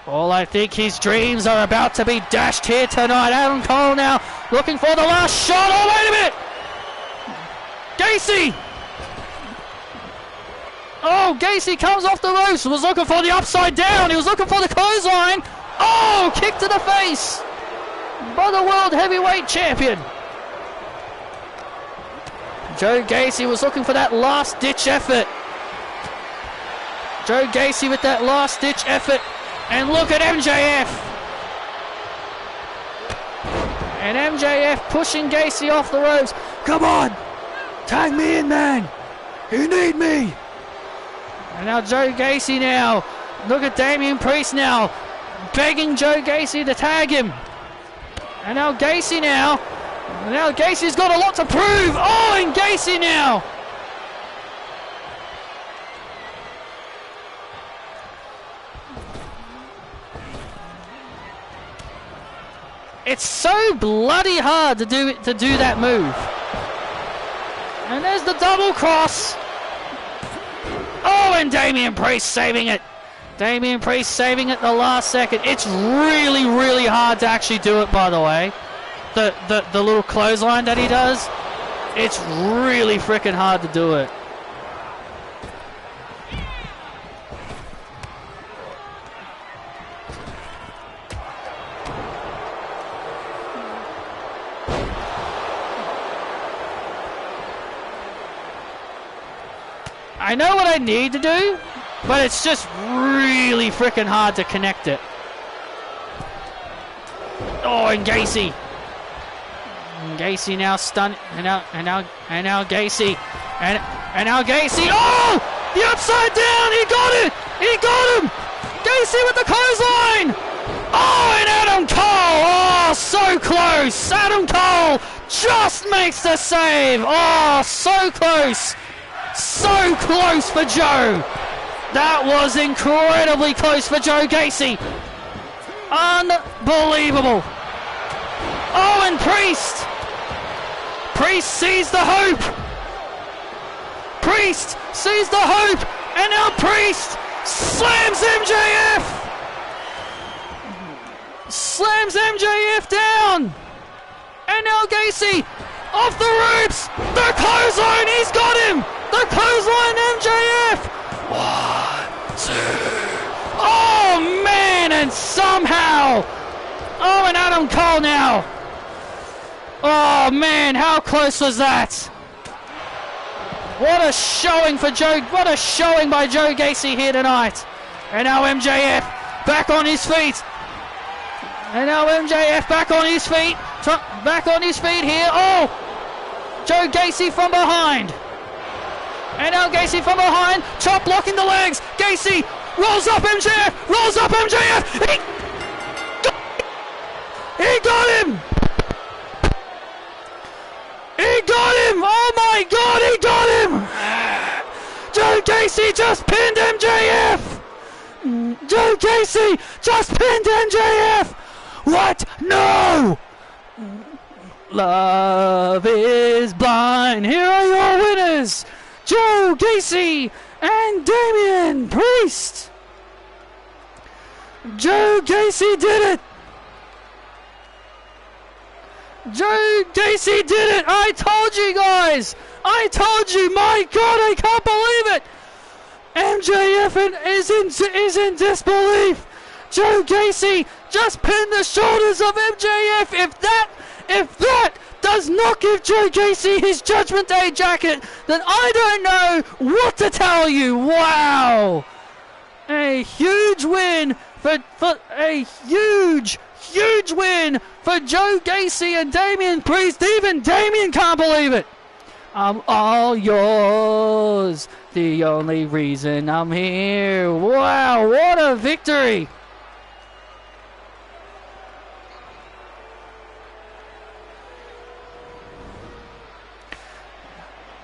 A: Well, I think his dreams are about to be dashed here tonight. Adam Cole now looking for the last shot. Oh, wait a minute! Gacy! Oh, Gacy comes off the ropes. Was looking for the upside down. He was looking for the clothesline. Oh, kick to the face by the World Heavyweight Champion. Joe Gacy was looking for that last-ditch effort. Joe Gacy with that last-ditch effort. And look at MJF. And MJF pushing Gacy off the ropes. Come on. Tag me in, man. You need me. And now Joe Gacy now. Look at Damian Priest now. Begging Joe Gacy to tag him. And now Gacy now. And now Gacy's got a lot to prove. Oh, and Gacy now. It's so bloody hard to do that move. And there's the double cross. Oh, and Damian Priest saving it. Damian Priest saving it the last second. It's really, really hard to actually do it, by the way. The little clothesline that he does. It's really freaking hard to do it. I know what I need to do, but it's just really freaking hard to connect it. Oh, and Gacy. And Gacy now stunned, and now Gacy, and now Gacy. Oh, the upside down. He got it. He got him. Gacy with the clothesline. Oh, and Adam Cole. Oh, so close. Adam Cole just makes the save. Oh, so close. So close for Joe. That was incredibly close for Joe Gacy. Unbelievable. Oh, and Priest. Priest sees the hope. Priest sees the hope. And now Priest slams MJF. Slams MJF down. And now Gacy off the ropes. The clothesline. He's got him. The clothesline MJF. 1, 2. Oh, man. And somehow. Oh, and Adam Cole now. Oh, man. How close was that? What a showing for Joe. What a showing by Joe Gacy here tonight. And now MJF back on his feet. And now MJF back on his feet. Back on his feet here. Oh. Joe Gacy from behind. And now Gacy from behind, chop blocking the legs. Gacy rolls up MJF, rolls up MJF. He got him. He got him. Oh my God, he got him. Joe Gacy just pinned MJF. Joe Gacy just pinned MJF. What? No. Love is blind. Here are your winners. Joe Gacy and Damian Priest. Joe Gacy did it. Joe Gacy did it. I told you guys. I told you. My God, I can't believe it. MJF is in disbelief. Joe Gacy just pinned the shoulders of MJF. If that does not give Joe Gacy his Judgment Day jacket, then I don't know what to tell you. Wow. A huge win for a huge win for Joe Gacy and Damian Priest. Even Damian can't believe it. I'm all yours. The only reason I'm here. Wow, what a victory.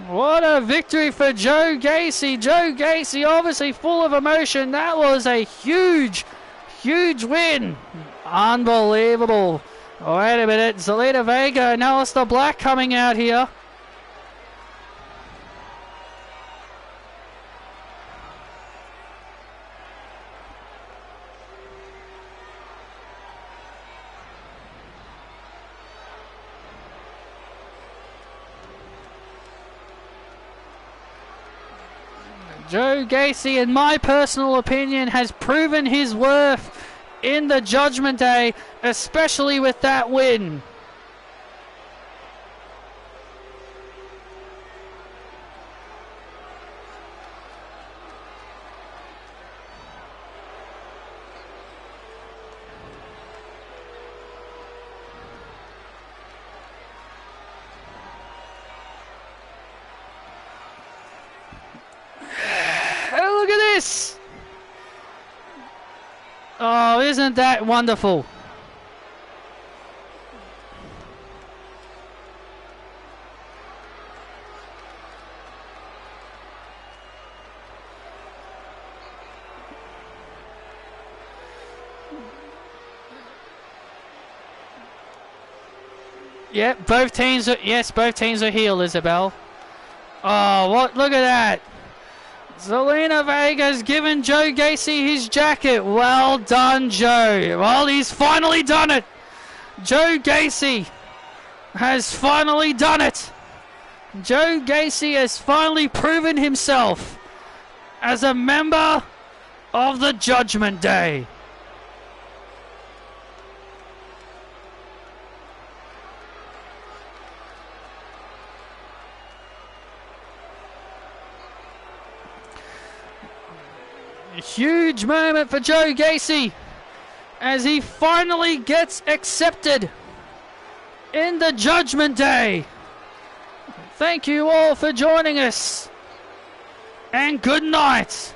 A: What a victory for Joe Gacy. Joe Gacy obviously full of emotion. That was a huge huge win. Unbelievable. Wait a minute. Zelina Vega and Aleister Black coming out here. Joe Gacy, in my personal opinion, has proven his worth in the Judgment Day, especially with that win. Look at this! Oh, isn't that wonderful? Yep, both teams are, yes, both teams are heel, Isabel. Oh, what? Look at that. Zelina Vega's given Joe Gacy his jacket. Well done, Joe. Well, he's finally done it. Joe Gacy has finally done it. Joe Gacy has finally proven himself as a member of the Judgment Day. A huge moment for Joe Gacy as he finally gets accepted in the Judgment Day. Thank you all for joining us, and good night.